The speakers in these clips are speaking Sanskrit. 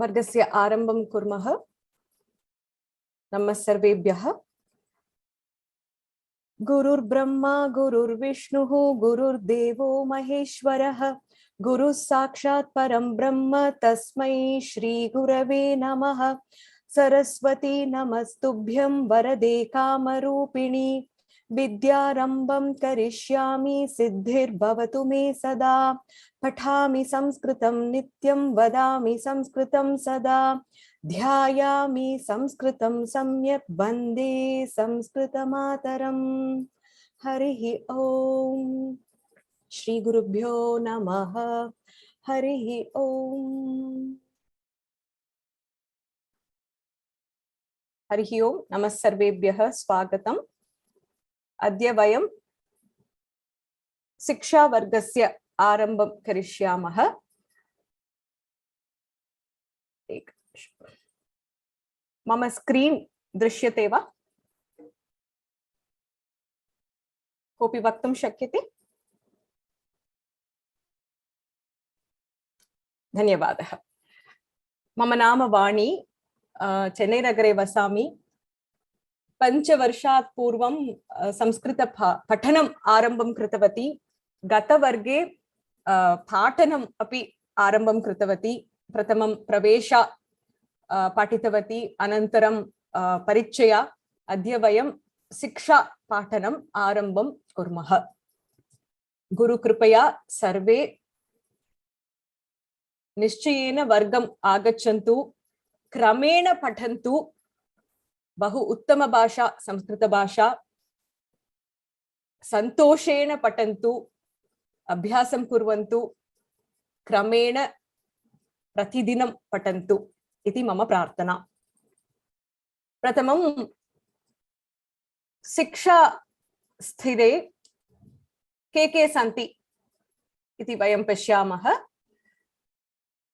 वर्गस्य आरम्भं कुर्मः। नमः सर्वेभ्यः। गुरुर्ब्रह्मा गुरुर्विष्णुः गुरुर्देवो महेश्वरः गुरुः साक्षात् परं ब्रह्म तस्मै श्री गुरवे नमः। सरस्वती नमस्तुभ्यं वरदे कामरूपिणी विद्यारम्भं करिष्यामि सिद्धिर्भवतु मे सदा। पठामि संस्कृतं नित्यं वदामि संस्कृतं सदा। ध्यायामि संस्कृतं सम्यक् वन्दे संस्कृतमातरम्। हरिः ओम। श्री गुरुभ्यो नमः। हरिः ओम। हरिः ओम। नमः सर्वेभ्यः स्वागतम्। अद्य वयं शिक्षा वर्गस्य आरम्भं करिष्यामः। मम स्क्रीन् दृश्यते वा? कोऽपि वक्तुं शक्यते? धन्यवादः। मम नाम वाणी। चेन्नै नगरे वसामि। 5 वर्षात् पूर्वं संस्कृत पठनम् आरम्भं कृतवती। गतवर्गे पाठनम् अपि आरम्भं कृतवती। प्रथमं प्रवेश पाठितवती, अनन्तरं परिचय। अद्य वयं शिक्षा पाठनम् आरम्भं कुर्मः। गुरुकृपया सर्वे निश्चयेन वर्गम् आगच्छन्तु, क्रमेण पठन्तु। बहु उत्तम भाषा संस्कृत भाषा। सन्तोषेण पठन्तु, अभ्यासं कुर्वन्तु, क्रमेण प्रतिदिनं पठन्तु इति मम प्रार्थना। प्रथमं शिक्षा स्थिरे के सन्ति इति वयं पश्यामः।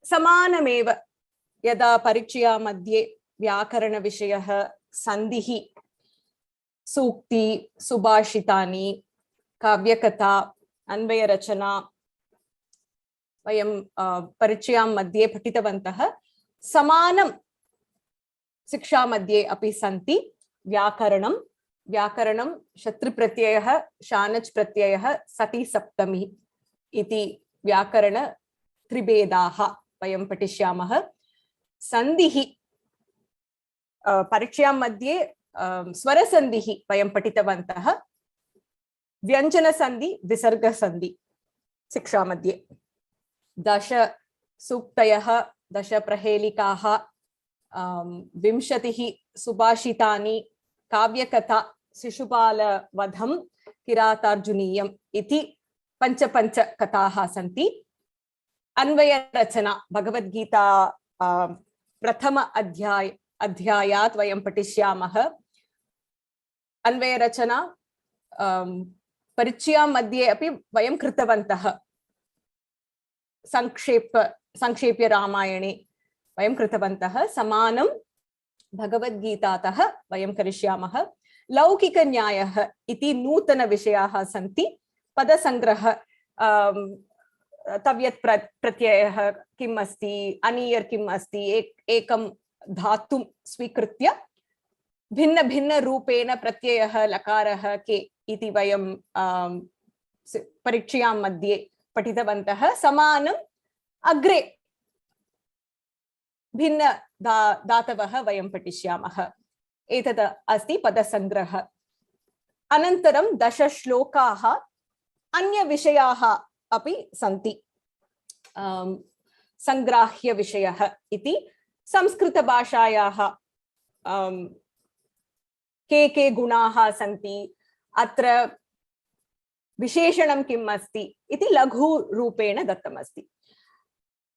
समानमेव यदा परीक्षा मध्ये व्याकरणविषयः, सन्धिः, सूक्ति, सुभाषितानि, काव्यकथा, अन्वयरचना वयं परीक्षां मध्ये पठितवन्तः। समानं शिक्षा मध्ये अपि सन्ति। व्याकरणं शत्रुप्रत्ययः, शानच् प्रत्ययः, सति सप्तमी इति व्याकरण त्रिभेदाः वयं पठिष्यामः। सन्धिः परीक्षां मध्ये स्वरसन्धिः वयं पठितवन्तः। व्यञ्जनसन्धि, विसर्गसन्धि शिक्षा मध्ये। 10 सूक्तयः, 10 प्रहेलिकाः, 20 सुभाषितानि, काव्यकथा, शिशुपालवधं, किरातार्जुनीयम् इति 5 कथाः सन्ति। अन्वयरचना भगवद्गीता प्रथम अध्यायात् वयं पठिष्यामः। अन्वयरचना परीक्षां मध्ये अपि वयं कृतवन्तः। संक्षेप्य रामायणे वयं कृतवन्तः। समानं भगवद्गीतातः वयं करिष्यामः। लौकिकन्यायः इति नूतनविषयाः सन्ति। पदसङ्ग्रह, तव्यत् प्रत्ययः किम् अस्ति, अनीयर् किम् अस्ति, एकं धातुं स्वीकृत्य भिन्न भिन्न रूपेण प्रत्ययः लकारः के इति वयं परीक्षां मध्ये पठितवन्तः। समानम् अग्रे भिन्न धातवः वयं पठिष्यामः। एतत् अस्ति पदसङ्ग्रह। अनन्तरं 10 श्लोकाः, अन्यविषयाः अपि सन्ति। संग्राह्यविषयः इति संस्कृतभाषायाः के गुणाः सन्ति, अत्र विशेषणं किम् अस्ति इति लघुरूपेण दत्तमस्ति।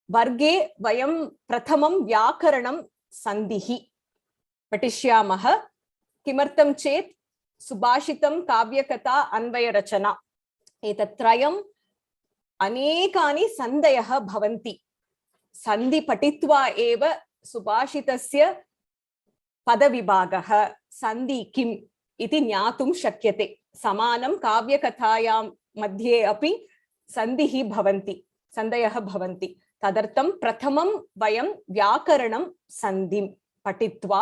वर्गे वयं प्रथमं व्याकरणं सन्धिः पठिष्यामः। किमर्थं चेत् सुभाषितं, काव्यकथा, अन्वयरचना एतत् त्रयम् अनेकानि सन्धयः भवन्ति। सन्धि पठित्वा एव सुभाषितस्य पदविभागः, सन्धि किम् इति ज्ञातुं शक्यते। समानं काव्यकथायां मध्ये अपि सन्धयः भवन्ति। तदर्थं प्रथमं वयं व्याकरणं सन्धिं पठित्वा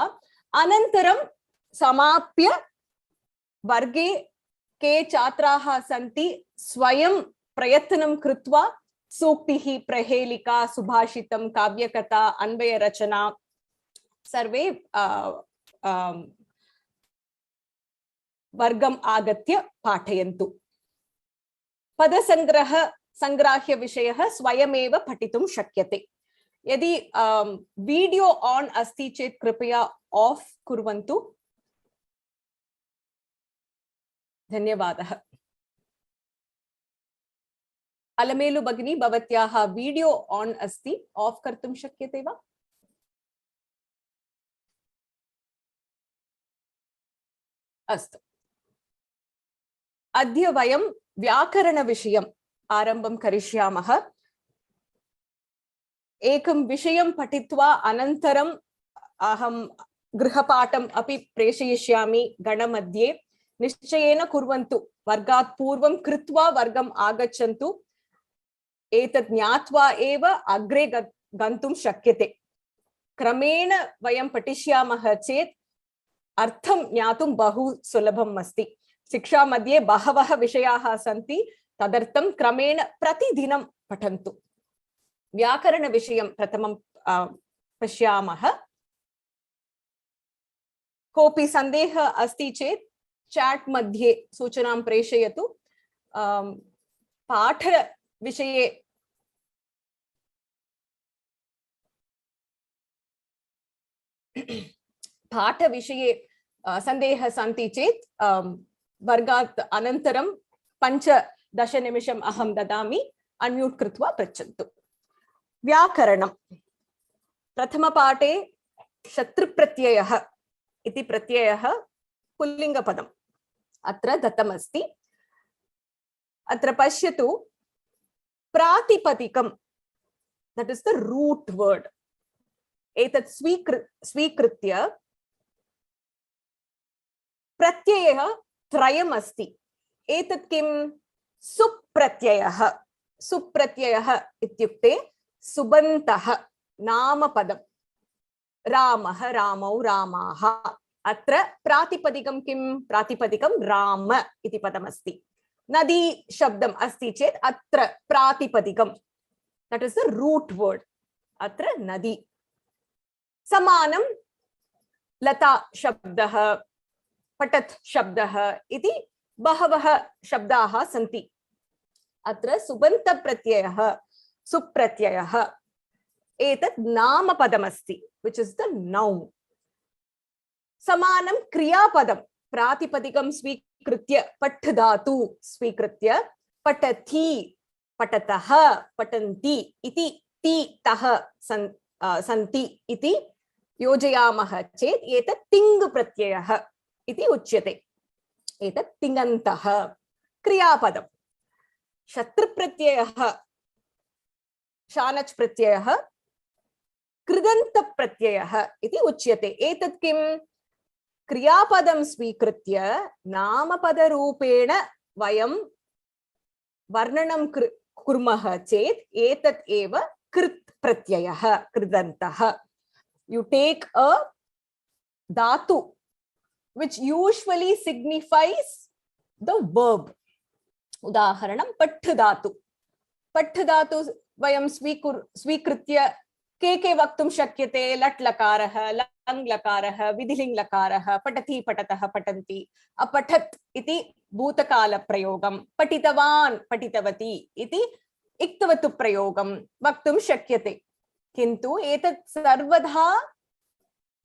अनन्तरं समाप्य वर्गे के छात्राः सन्ति स्वयं प्रयत्नं कृत्वा सूक्तिः, प्रहेलिका, सुभाषितं, काव्यकथा, अन्वयरचना सर्वे वर्गम् आगत्य पाठयन्तु। संग्राह्य विषयः स्वयमेव पठितुं शक्यते। यदि वीडियो ऑन अस्ति चेत् कृपया ऑफ कुर्वन्तु। धन्यवादः। अलमेलु भगिनी, भवत्याः वीडियो ऑन अस्ति, ऑफ कर्तुं शक्यते वा? अस्तु, अद्य वयं व्याकरणविषयम् आरम्भं करिष्यामः। एकं विषयं पठित्वा अनन्तरम् अहं गृहपाठम् अपि प्रेषयिष्यामि गणमध्ये। निश्चयेन कुर्वन्तु, वर्गात् पूर्वं कृत्वा वर्गम् आगच्छन्तु। एतत् ज्ञात्वा एव अग्रे गन्तुं शक्यते। क्रमेण वयं पठिष्यामः चेत् अर्थं ज्ञातुं बहु सुलभम् अस्ति। शिक्षा मध्ये बहवः विषयाः सन्ति, तदर्थं क्रमेण प्रतिदिनं पठन्तु। व्याकरणविषयं प्रथमं पश्यामः। कोऽपि सन्देहः अस्ति चेत् चैट् मध्ये सूचनां प्रेषयतु। पाठविषये सन्देहः सन्ति चेत् वर्गात् अनन्तरं 5-10 निमिषम् अहं ददामि, अनम्यूट् कृत्वा पृच्छन्तु। व्याकरणं प्रथमपाठे शत्रुप्रत्ययः इति प्रत्ययः पुल्लिङ्गपदम् अत्र दत्तमस्ति। अत्र पश्यतु, प्रातिपदिकं, that is the root word, एतत् स्वीकृत्य प्रत्ययः त्रयम् अस्ति। एतत् किं? सुप्रत्ययः। सुप्रत्ययः इत्युक्ते सुबन्तः, नामपदं। रामः, रामौ, रामाः। अत्र प्रातिपदिकं किं? प्रातिपदिकं राम इति पदमस्ति। नदी शब्दम् अस्ति चेत् अत्र प्रातिपदिकं, that is the root word, अत्र नदी। समानं लता शब्दः, पठत् शब्दः इति बहवः शब्दाः सन्ति। अत्र सुबन्तप्रत्ययः, सुप्रत्ययः, एतत् नामपदमस्ति, which is the noun। समानं क्रियापदं, प्रातिपदिकं स्वीकृत्य पठ् धातु स्वीकृत्य पठति, पठतः, पठन्ति इति ति तः सन्ति इति योजयामः चेत् एतत् तिङ् प्रत्ययः इति उच्यते। एतत् तिङन्तः। क्रियापदं शत्रुप्रत्ययः, शानच् प्रत्ययः, कृदन्तप्रत्ययः इति उच्यते। एतत् किं? क्रियापदं स्वीकृत्य नामपदरूपेण वयं वर्णनं कुर्मः चेत् एतत् एव कृत् प्रत्ययः, कृदन्तः। You take a dhatu which usually signifies the verb. उदाहरणं पठ् धातु। पठ् धातु वयं स्वीकृत्य के वक्तुं शक्यते? लट् लकारः, लङ् लकारः, विधिलिङ् लकारः, पठति, पठतः, पठन्ति। अपठत् इति भूतकालप्रयोगं, पठितवान्, पठितवती इति इक्तवतु प्रयोगं वक्तुं शक्यते। किन्तु एतत् सर्वदा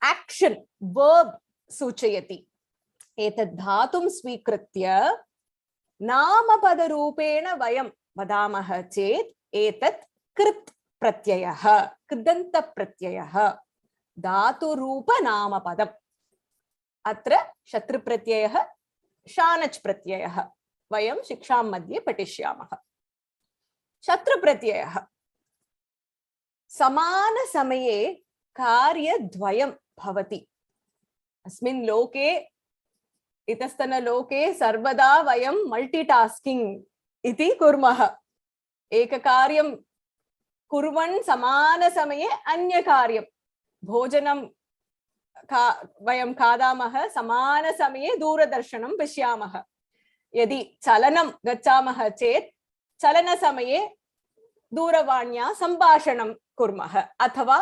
एक्शन, वर्ब सूचयति। एतत् धातुं स्वीकृत्य नामपदरूपेण वयं वदामः चेत् एतत् कृत् प्रत्ययः, कृदन्त प्रत्ययः, धातुरूप नामपदम्। अत्र शत्रुप्रत्ययः, शानच् प्रत्ययः वयं शिक्षां मध्ये पठिष्यामः। शत्रुप्रत्ययः समानसमये कार्यद्वयं भवति। अस्मिन् लोके, इतस्तनलोके सर्वदा वयं मल्टीटास्किंग इति कुर्मः। एककार्यं कुर्वन् समानसमये अन्यकार्यं भोजनं वयं खादामः समानसमये दूरदर्शनं पश्यामः यदि चलनं गच्छामः चेत् चलनसमये दूरवाण्या सम्भाषणं कुर्मः अथवा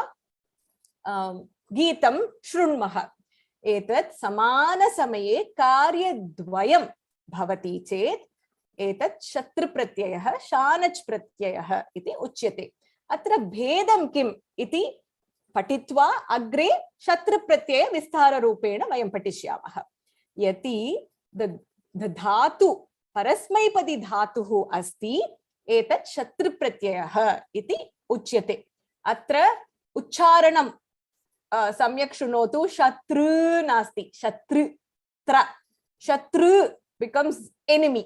गीतं शृण्मः एतत् समानसमये कार्यद्वयं भवति चेत् एतत् शत्रुप्रत्ययः शानच् प्रत्ययः इति उच्यते अत्र भेदं किम् इति पठित्वा अग्रे शत्रुप्रत्यय विस्ताररूपेण वयं पठिष्यामः यदि धातु परस्मैपदी धातुः अस्ति एतत् शत्रुप्रत्ययः इति उच्यते अत्र उच्चारणं सम्यक् शृणोतु शत्रु नास्ति शत्रुत्र शत्रु becomes enemy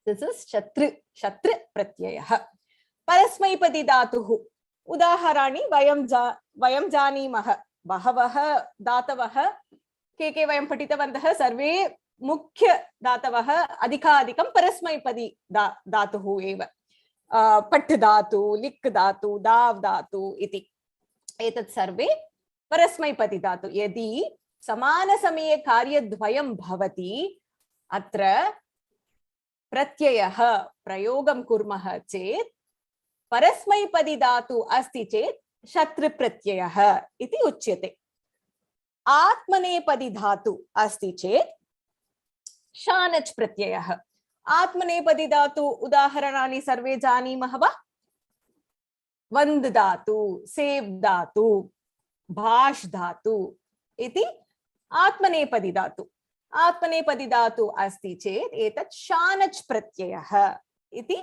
this is शत्रु प्रत्ययः परस्मैपदी धातुः उदाहरणानि वयं जानीमः बहवः धातवः के वयं पठितवन्तः सर्वे मुख्य धातवः अधिकाधिकं परस्मैपदी धातुः एव पट् धातु लिक् धातु दाव् धातु इति एतत् सर्वे परस्मैपदी धातु यदि समानसमये कार्यद्वयं भवति अत्र प्रत्ययः प्रयोगं कुर्मः चेत् परस्मैपदी धातु अस्ति चेत् शत्रुप्रत्ययः इति उच्यते आत्मनेपदी धातु अस्ति चेत् शानच् प्रत्ययः आत्मनेपदी धातु उदाहरणानि सर्वे जानीमः वा वन्द् धातु सेव् धातु भाष् धातु इति आत्मनेपदी धातु अस्ति चेत् एतत् शानच् प्रत्ययः इति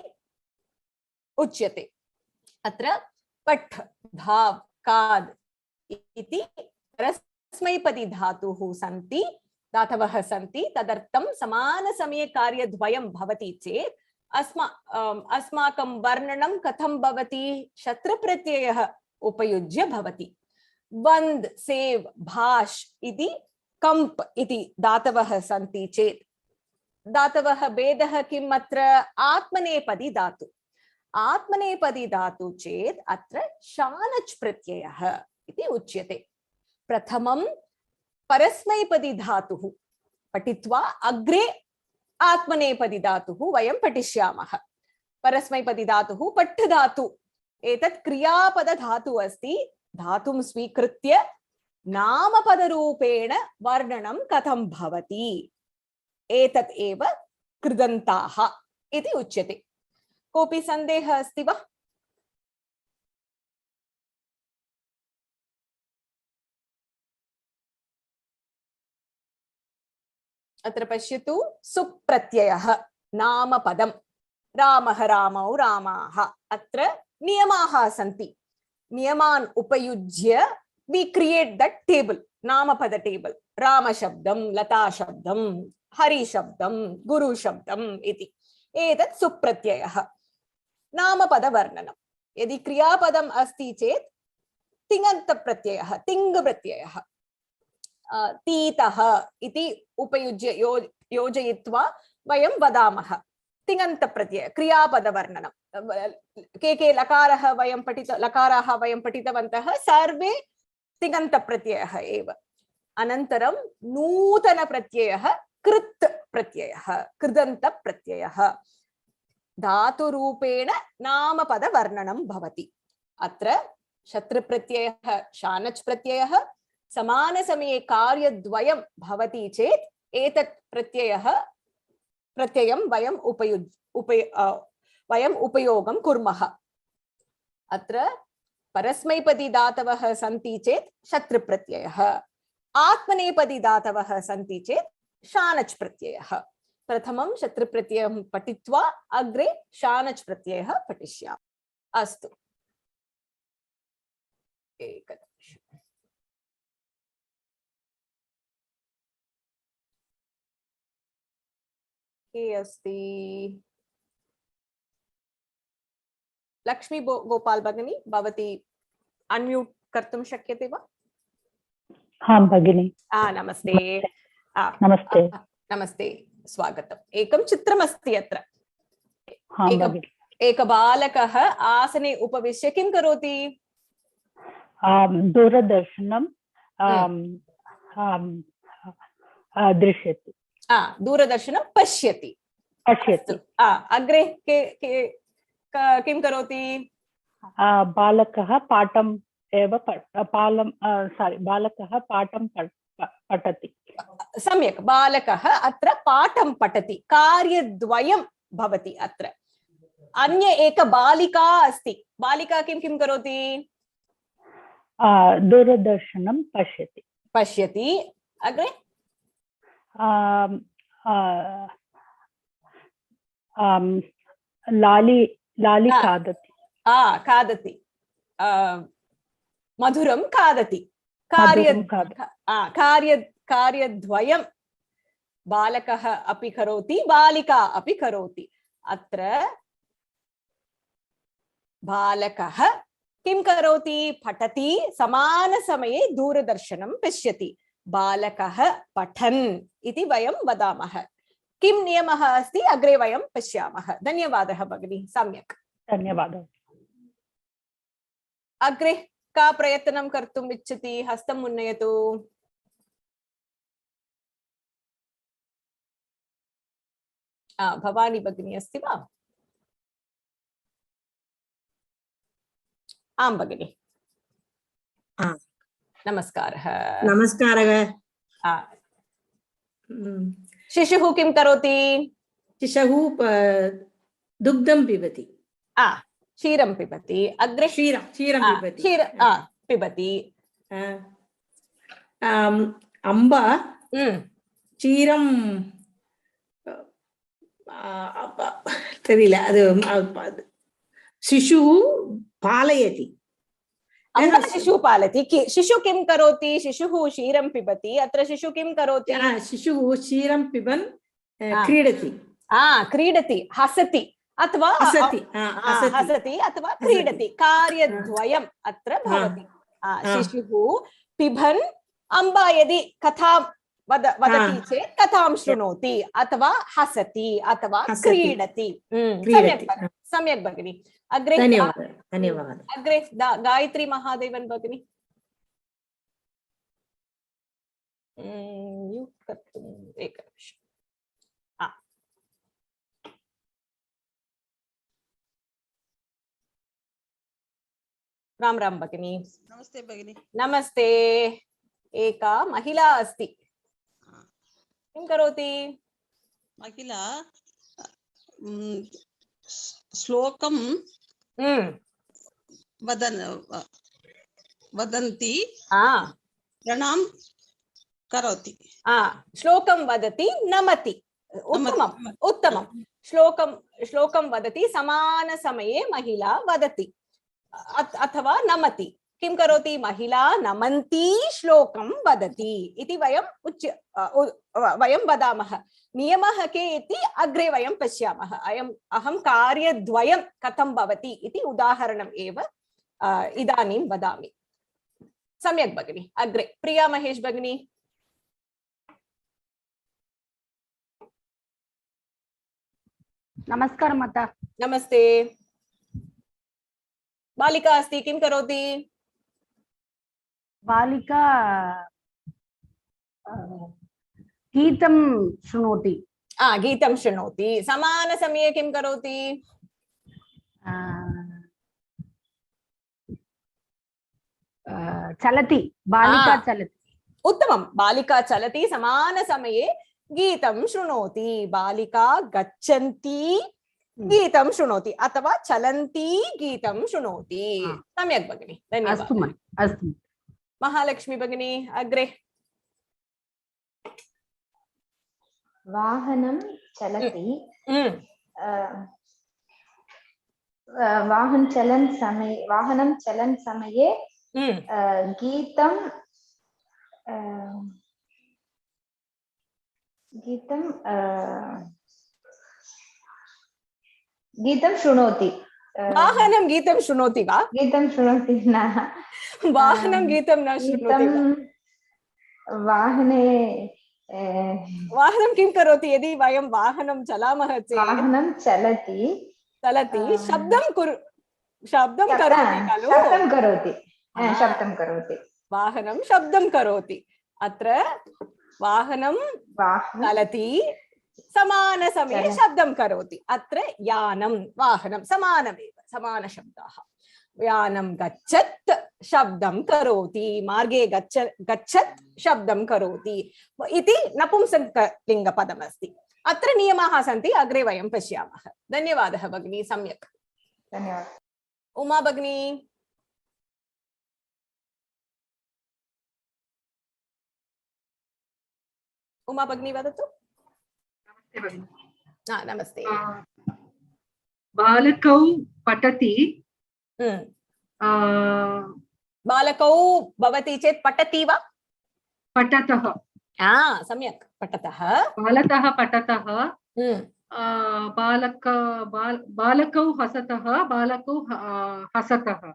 उच्यते अत्र पठ् धाव् काद् इति परस्मैपदी धातुः सन्ति धातवः सन्ति तदर्थं समानसमये कार्यद्वयं भवति चेत् अस्माकं वर्णनं कथं भवति शत्रुप्रत्ययः उपयुज्य भवति वन्द् सेव् भाष् इति कम्प् इति धातवः सन्ति चेत् धातवः भेदः किम् अत्र आत्मनेपदी धातु चेत् अत्र शानच् प्रत्ययः इति उच्यते प्रथमं परस्मैपदी धातुः पठित्वा अग्रे आत्मनेपदी धातुः वयं पठिष्यामः परस्मैपदी धातुः पठ् धातु एतत् क्रियापद धातुः अस्ति धातुं स्वीकृत्य नामपदरूपेण वर्णनं कथं भवति एतत् एव कृदन्ताः इति उच्यते कोऽपि सन्देहः अस्ति वा अत्र पश्यतु सुप्रत्ययः नामपदं रामः रामौ रामाः अत्र नियमाः सन्ति नियमान् उपयुज्य we create that table नामपद टेबल राम शब्दं लता शब्दं हरि शब्दं गुरु शब्दं इति एतत् सुप्रत्ययः नामपद वर्णनं यदि क्रियापदम् अस्ति चेत् तिङन्त प्रत्ययः तिङ् प्रत्ययः तीतः इति उपयुज्य योजयित्वा वयं वदामः तिङन्त प्रत्यय क्रियापद वर्णनं के लकाराः वयं पठितवन्तः सर्वे तिङन्त प्रत्ययः एव अनन्तरं नूतन प्रत्ययः कृत् प्रत्ययः कृदन्त प्रत्ययः धातुरूपेण नामपद वर्णनं भवति अत्र शत्रुप्रत्ययः शानच् प्रत्ययः समानसमये कार्यद्वयं भवति चेत् एतत् प्रत्ययं वयं उपयोगं कुर्मः अत्र परस्मैपदी धातवः सन्ति चेत् शत्रुप्रत्ययः आत्मनेपदी धातवः सन्ति चेत् शानच् प्रत्ययः प्रथमं शत्रुप्रत्ययं पठित्वा अग्रे शानच् प्रत्ययः पठिष्यामः अस्तु एकनिमिषम् के अस्ति लक्ष्मी गोपाल भगिनी भवती अनम्यूट कर्तुं शक्यते वा हां भगिनी नमस्ते नमस्ते नमस्ते स्वागतम् एकं चित्रमस्ति अत्र एक बालकः आसने उपविश्य किं करोति? दूरदर्शनं दृश्यति दूरदर्शनं पश्यति। पश्यति। अग्रे किं करोति? बालकः पाठं पठति। सम्यक्, बालकः अत्र पाठं पठति। कार्यद्वयं भवति अत्र। अन्य एक बालिका अस्ति। बालिका किं करोति? दूरदर्शनं पश्यति। अग्रे लाली खादति। मधुरं खादति। कार्यद्वयं बालकः अपि करोति, बालिका अपि करोति। अत्र बालकः किं करोति? पठति, समानसमये दूरदर्शनं पश्यति। बालकः पठन् इति वयं वदामः। किं नियमः अस्ति अग्रे वयं पश्यामः। धन्यवादः भगिनी, सम्यक्। धन्यवादः। अग्रे का प्रयत्नं कर्तुम् इच्छति? हस्तम् उन्नयतु। भवानी भगिनी अस्ति वा? आं भगिनी, नमस्कारः। नमस्कारः। शिशुः किं करोति? शिशुः दुग्धं पिबति। क्षीरं पिबति। अग्रे क्षीरं पिबति। अम्बा क्षीरं தெரியல அது शिशुः पालयति। शिशुः पालयति। शिशुः किं करोति? शिशुः क्षीरं पिबति। अत्र शिशुः किं करोति? शिशुः क्षीरं पिबन् क्रीडति। क्रीडति, हसति अथवा अथवा क्रीडति। कार्यद्वयम् अत्र भवति। शिशुः पिबन् अम्बा यदि कथां वदति चेत् कथां शृणोति, अथवा हसति अथवा क्रीडति। सम्यक् भगिनी। अग्रे धन्यवादः। अग्रे गायत्री महादेवन भगिनी। एकनिमिषम्। राम राम भगिनी। नमस्ते भगिनी। नमस्ते। एका महिला अस्ति, किं करोति? महिला श्लोकं वदन्ति, प्रणाम करोति। श्लोकं वदति, नमति। उत्तमं। श्लोकं वदति, समानसमये महिला वदति अथवा नमति। किं करोति? महिला नमन्ती श्लोकं वदति इति वयं वदामः। नियमः के इति अग्रे वयं पश्यामः। अहं कार्यद्वयं कथं भवति इति उदाहरणम् एव इदानीं वदामि। सम्यक् भगिनी। अग्रे प्रिया महेश भगिनी। नमस्कारः माता। नमस्ते। बालिका अस्ति, किं करोति? बालिका गीतं शृणोति। गीतं शृणोति। समानसमये किं करोति? चलति। बालिका चलति। उत्तमं। बालिका चलति, समानसमये गीतं शृणोति। बालिका गच्छन्ती गीतं शृणोति अथवा चलन्ती गीतं शृणोति। सम्यक् भगिनी, धन्यवादः। अस्तु। महालक्ष्मी भगिनी, अग्रे। वाहनं चलति। वाहनं चलन् समये गीतं शृणोति। वाहनं गीतं शृणोति वा? गीतं शृणोति न। वाहनं गीतं न शृणोति। वाहनं किं करोति? यदि वयं वाहनं चलामः चेत् वाहनं चलति, चलति शब्दं करोति खलु शब्दं करोति शब्दं करोति वाहनं शब्दं करोति अत्र वाहनं चलति समानसमये शब्दं करोति अत्र यानं वाहनं समानमेव समानशब्दाः यानं गच्छत् शब्दं करोति मार्गे गच्छत् शब्दं करोति इति नपुंसकलिङ्गपदमस्ति अत्र नियमाः सन्ति अग्रे वयं पश्यामः धन्यवादः भगिनी सम्यक् धन्यवादः उमा भगिनी उमा भगिनी वदतु नमस्ते बालकौ पठति बालकौ भवति चेत् पठति वा पठतः सम्यक् पठतः बालकः पठतः बालकौ हसतः बालकौ हसतः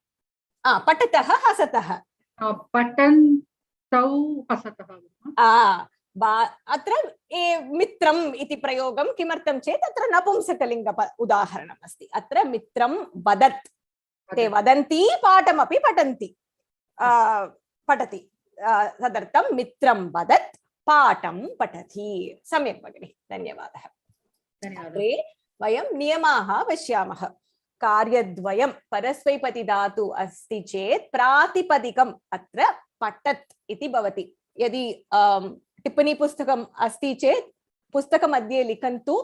पठतः हसतः पठन्तौ हसतः अत्र मित्रम् इति प्रयोगं किमर्थं चेत् अत्र नपुंसकलिङ्ग उदाहरणम् अस्ति अत्र मित्रं वदत् ते वदन्ति पाठमपि पठन्ति पठति तदर्थं मित्रं वदत् पाठं पठति सम्यक् भगिनि धन्यवादः अग्रे वयं नियमाः पश्यामः कार्यद्वयं परस्मैपदिधातु अस्ति चेत् प्रातिपदिकम् अत्र पठत् इति भवति यदि टिप्पणी पुस्तकम् अस्ति चेत् पुस्तकमध्ये लिखन्तु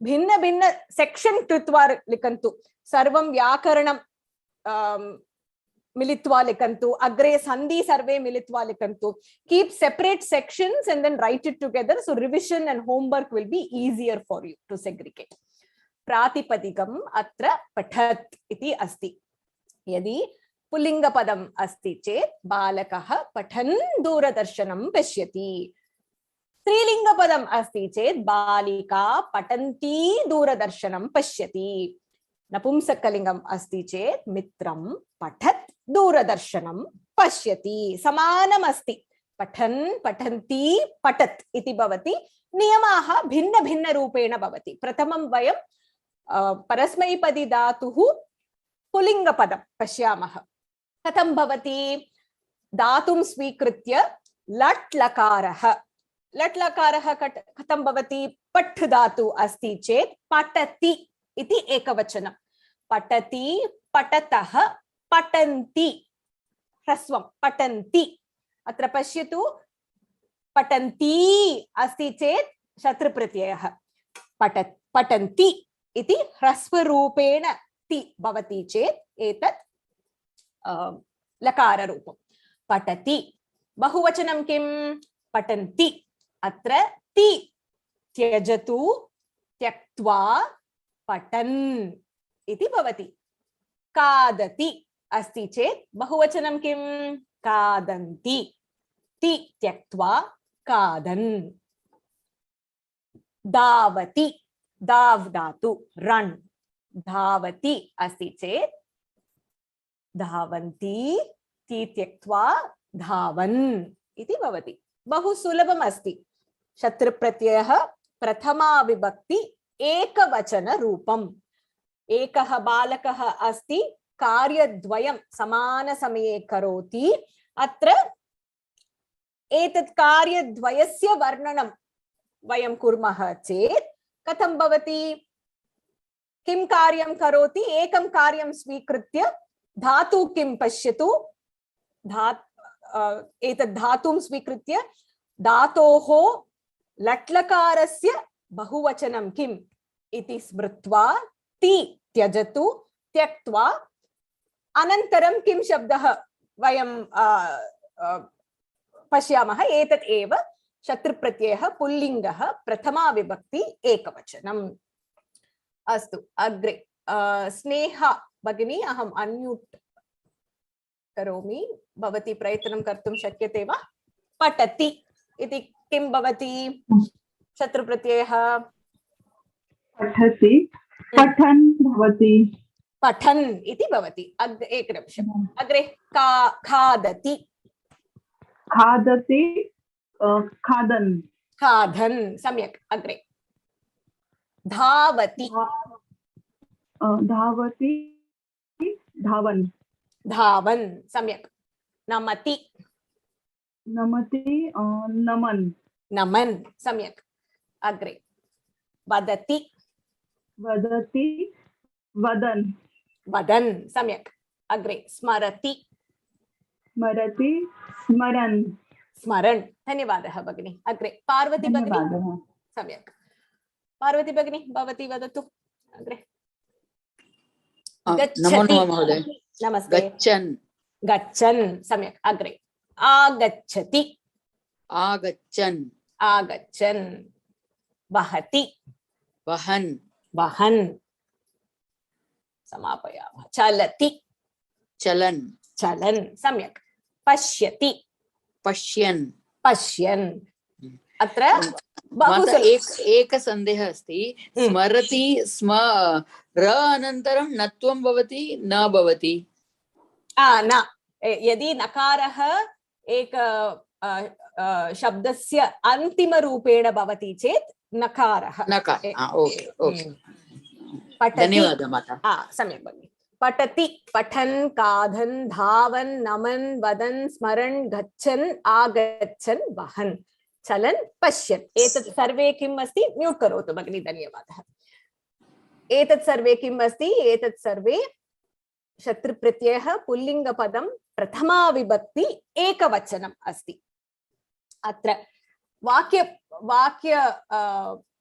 भिन्न भिन्न सेक्शन कृत्वा लिखन्तु सर्वं व्याकरणं मिलित्वा लिखन्तु अग्रे सन्धि सर्वे मिलित्वा लिखन्तु keep separate sections and then write it together so revision and homework will be easier for you to segregate प्रातिपदिकम् अत्र पठत् इति अस्ति यदि पुल्लिङ्गपदम् अस्ति चेत् बालकः पठन् दूरदर्शनं पश्यति स्त्रीलिङ्गपदम् अस्ति चेत् बालिका पठन्ती दूरदर्शनं पश्यति नपुंसकलिङ्गम् अस्ति चेत् मित्रं पठत् दूरदर्शनं पश्यति समानम् अस्ति पठन् पठन्ती पठत् इति भवति नियमाः भिन्न भिन्न रूपेण भवति प्रथमं वयं परस्मैपदी धातुः पुल्लिङ्गपदं पश्यामः कथं भवति धातुं स्वीकृत्य लट् लकारः कथं भवति पठ् धातु अस्ति चेत् पठति इति एकवचनं पठति पठतः पठन्ति ह्रस्वं पठन्ति अत्र पश्यतु पठन्ती अस्ति चेत् शत्रुप्रत्ययः पठन्ति इति ह्रस्वरूपेण ति भवति चेत् एतत् लकाररूपं पठति बहुवचनं किं पठन्ति अत्र ति त्यजतु त्यक्त्वा पठन् इति भवति खादति अस्ति चेत् बहुवचनं किं खादन्ति ति त्यक्त्वा खादन् धावति धाव धातु रन् धावति अस्ति चेत् धावन्ति ति त्यक्त्वा धावन् इति भवति बहु सुलभम् अस्ति शत्रुप्रत्ययः प्रथमा विभक्ति एकवचन रूपम् एकः बालकः अस्ति कार्यद्वयं समानसमये करोति अत्र एतत् कार्यद्वयस्य वर्णनं वयं कुर्मः चेत् कथं भवति किं कार्यं करोति एकं कार्यं स्वीकृत्य धातु किं पश्यतु एतत् धातुं स्वीकृत्य धातोः लट्लकारस्य बहुवचनं किम् इति स्मृत्वा ति त्यजतु त्यक्त्वा अनन्तरं किं शब्दः वयं पश्यामः एतत् एव शत्रुप्रत्ययः पुल्लिङ्गः प्रथमा विभक्ति एकवचनम् अस्तु अग्रे स्नेहा भगिनी अहम् अन्म्यूट् करोमि भवती प्रयत्नं कर्तुं शक्यते वा पठति इति किं भवति शत्रुप्रत्ययः पठति पठन् भवति पठन् इति भवति एकनिमिषम् अग्रे खादति खादति खादन् खादन् सम्यक् अग्रे धावति धावति धावन् धावन् सम्यक् नमति नमति नमन् नमन् सम्यक् अग्रे वदति वदति वदन् वदन् सम्यक् अग्रे स्मरति स्मरति स्मरन् स्मरन् धन्यवादः भगिनी अग्रे पार्वती भगिनी धन्यवादः सम्यक् पार्वती भगिनी भवती वदतु अग्रे नमो गच्छति नमः महोदय नमस्ते गच्छन् गच्छन् सम्यक् अग्रे आगच्छति आगच्छन् आगच्छन् वहति वहन् वहन् समापयामः चलति चलन् चलन् सम्यक् पश्यति पश्यन् पश्यन् अत्र माता एक सन्देहः अस्ति स्मरति स्म र अनन्तरं नत्वं भवति न भवति न यदि नकारः एक शब्दस्य अन्तिमरूपेण भवति चेत् नकारः नकार ओके ओके पठति धन्यवादः माता सम्यक् भगिनि पठति पठन् खादन् धावन् नमन् वदन् स्मरन् गच्छन् आगच्छन् वहन् चलन् पश्यन् एतत् सर्वे किम् अस्ति म्यूट् करोतु भगिनि धन्यवादः एतत् सर्वे किम् अस्ति एतत् सर्वे शत्रुप्रत्ययः पुल्लिङ्गपदं प्रथमा विभक्ति एकवचनम् अस्ति अत्र वाक्य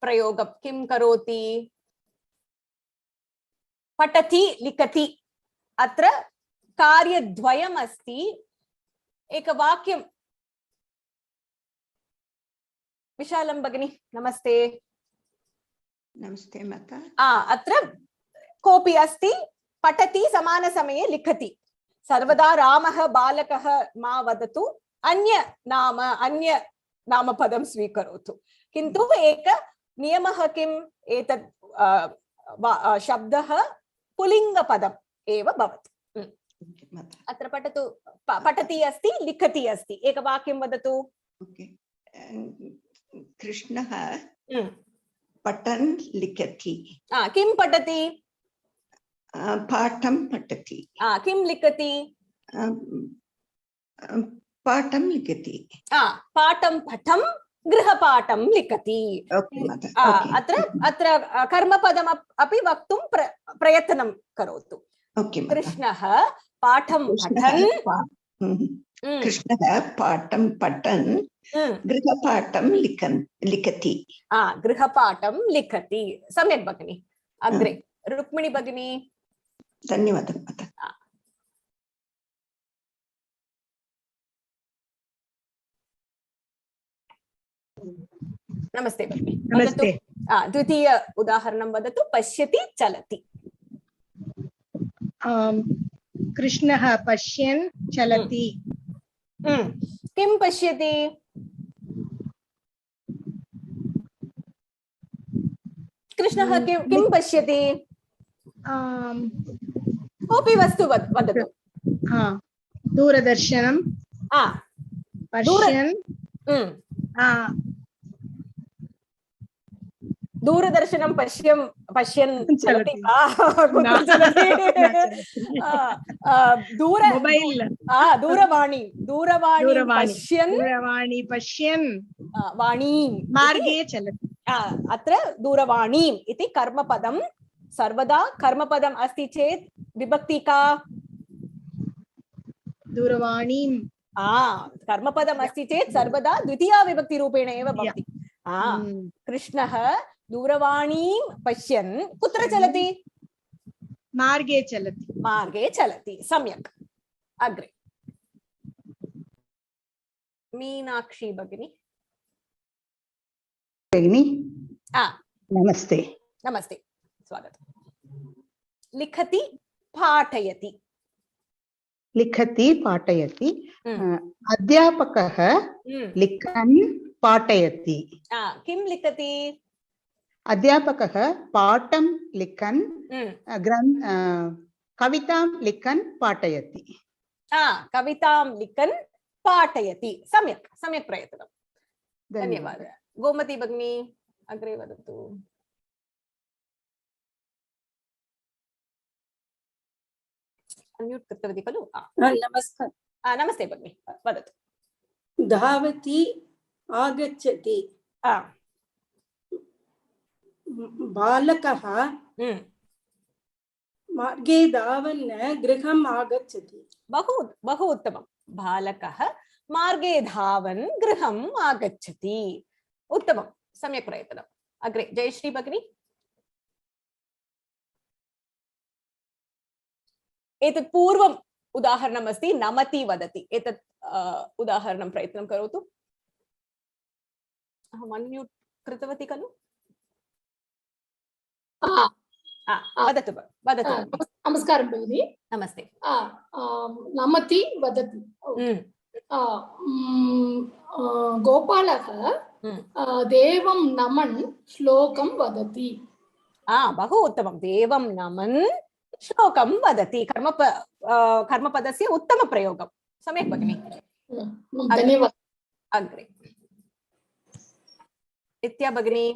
प्रयोगं किं करोति पठति लिखति अत्र कार्यद्वयम् अस्ति एकवाक्यं विशालं भगिनी नमस्ते नमस्ते माता अत्र कोऽपि अस्ति पठति समानसमये लिखति सर्वदा रामः बालकः मा वदतु अन्य नामपदं स्वीकरोतु किन्तु एक नियमः किम् एतत् शब्दः पुल्लिङ्गपदम् एव भवति अत्र पठतु पठति अस्ति लिखति अस्ति एकवाक्यं वदतु कृष्णः पठन् लिखति किं पठति पाठं पठति किं लिखति पाठं लिखति पाठं पठं गृहपाठं लिखति अत्र कर्मपदम् अपि वक्तुं प्रयत्नं करोतु कृष्णः पाठं पठन् कृष्णः पाठं पठन् गृहपाठं लिखति गृहपाठं लिखति सम्यक् भगिनि अग्रे रुक्मिणी भगिनी धन्यवादः माता नमस्ते भगिनी नमस्ते द्वितीय उदाहरणं वदतु पश्यति चलति कृष्णः पश्यन् चलति किं पश्यति कृष्णः किं पश्यति कोऽपि वस्तु वदतु दूरदर्शनं पश्यन् दूरदर्शनं पश्यन् चलति दूरवाणी पश्यन् वाणी मार्गे चलति अत्र दूरवाणीम् इति कर्मपदं सर्वदा कर्मपदम् अस्ति चेत् विभक्ति का दूरवाणीं कर्मपदम् अस्ति चेत् सर्वदा द्वितीया विभक्तिरूपेण एव भवति कृष्णः दूरवाणीं पश्यन् कुत्र चलति मार्गे चलति सम्यक् अग्रे मीनाक्षी भगिनी नमस्ते नमस्ते स्वागतम् लिखति पाठयति अध्यापकः लिखन् पाठयति किं लिखति अध्यापकः पाठं लिखन् कवितां लिखन् पाठयति कवितां लिखन् पाठयति सम्यक् सम्यक् प्रयत्नं धन्यवादः गोमती भगिनी अग्रे वदतु अन्म्यूट् कृतवती खलु? नमस्कार। नमस्ते भगिनि, वदतु। धावति आगच्छति। बालकः मार्गे धावन् गृहम् आगच्छति। बहु उत्तमं। बालकः मार्गे धावन् गृहम् आगच्छति। उत्तमं, सम्यक् प्रयत्नम्। अग्रे जयश्री भगिनी। एतत् पूर्वम् उदाहरणम् अस्ति, नमति वदति। एतत् उदाहरणं प्रयत्नं करोतु। अहम् अन्म्यूट् कृतवती खलु? वदतु वदतु। नमस्कारं भगिनि। नमस्ते। नमति वदति। गोपालः देवं नमन् श्लोकं वदति। बहु उत्तमं। देवं नमन् श्लोकं वदति। कर्मपदस्य उत्तमप्रयोगं। सम्यक् भगिनि। धन्यवादः। अग्रे नित्या भगिनी।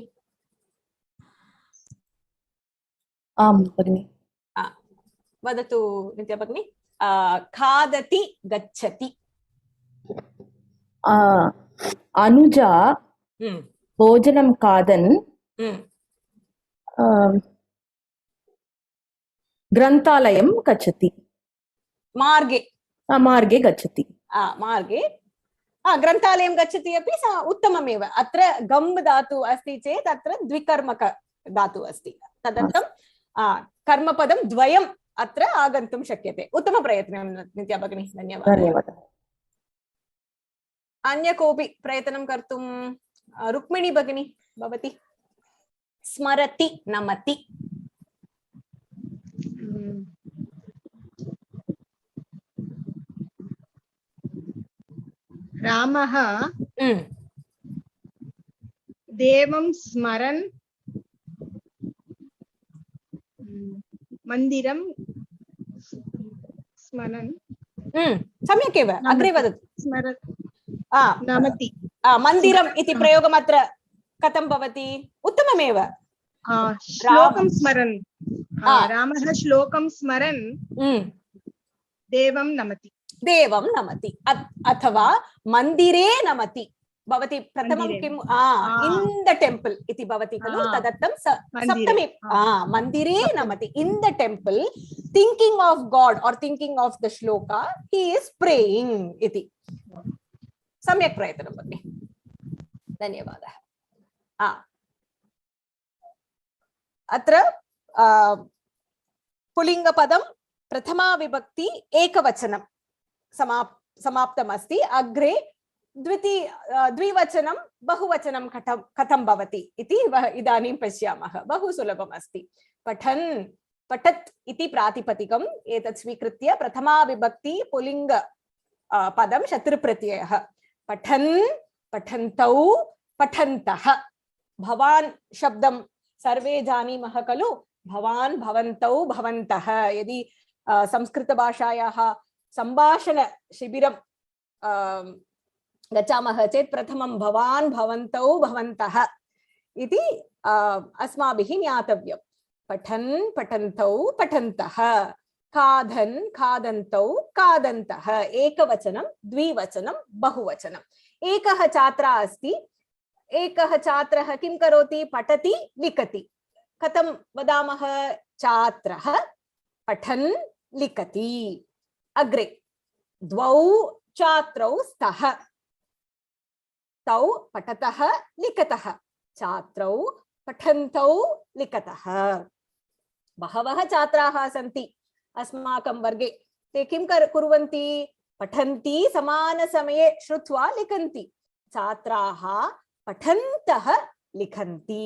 आम् भगिनि। वदतु नित्या भगिनी। खादति गच्छति। अनुजा भोजनं खादन् ग्रन्थालयं गच्छति। मार्गे गच्छति। मार्गे ग्रन्थालयं गच्छति अपि उत्तममेव। अत्र गम् धातु अस्ति चेत् अत्र द्विकर्मक धातु अस्ति। तदर्थं कर्मपदं द्वयम् अत्र आगन्तुं शक्यते। उत्तमप्रयत्नं नित्या भगिनी, धन्यवादः। अन्य कोऽपि प्रयत्नं कर्तुं? रुक्मिणी भगिनी भवती। स्मरति नमति। रामः देवं स्मरन् मन्दिरं स्मरन्। सम्यक् एव। अग्रे वदतु। नमति। मन्दिरम् इति प्रयोगम् अत्र कथं भवति? उत्तममेव। श्लोकं स्मरन्। रामः श्लोकं स्मरन् देवं नमति। देवं नमति अथवा मन्दिरे नमति। भवती प्रथमं किम् इन् द टेम्पल इति भवति खलु? तदर्थं सप्तमी मन्दिरे नमति। In the temple thinking of God और thinking of the shloka he is praying इति। सम्यक् प्रयत्नं भगिनि, धन्यवादः। अत्र पुल्लिङ्गपदं प्रथमा विभक्ति एकवचनं समाप्तमस्ति। अग्रे द्विवचनं बहुवचनं कथं भवति इति इदानीं पश्यामः। बहु सुलभम् अस्ति। पठन् पठत् इति प्रातिपदिकम् एतत् स्वीकृत्य प्रथमा विभक्ति पुल्लिङ्ग पदं शत्रुप्रत्ययः। पठन् पठन्तौ पठन्तः। भवान् शब्दं सर्वे जानीमः खलु? भवान् भवन्तौ भवन्तः। यदि संस्कृतभाषायाः सम्भाषण शिबिरं गच्छामः चेत् प्रथमं भवान् भवन्तौ भवन्तः इति अस्माभिः ज्ञातव्यं। पठन् पठन्तौ पठन्तः। खादन् खादन्तौ खादन्तः। एकवचनं द्विवचनं बहुवचनं। एकः छात्रः अस्ति। एकः छात्रः किं करोति? पठति लिखति। कथं वदामः? छात्रः पठन् लिखति। अग्रे द्वौ छात्रौ स्तः। तौ पठतः लिखतः। छात्रौ पठन्तौ लिखतः। बहवः छात्राः सन्ति अस्माकं वर्गे। ते किं कुर्वन्ति? पठन्ति समानसमये श्रुत्वा लिखन्ति। छात्राः पठन्तः लिखन्ति।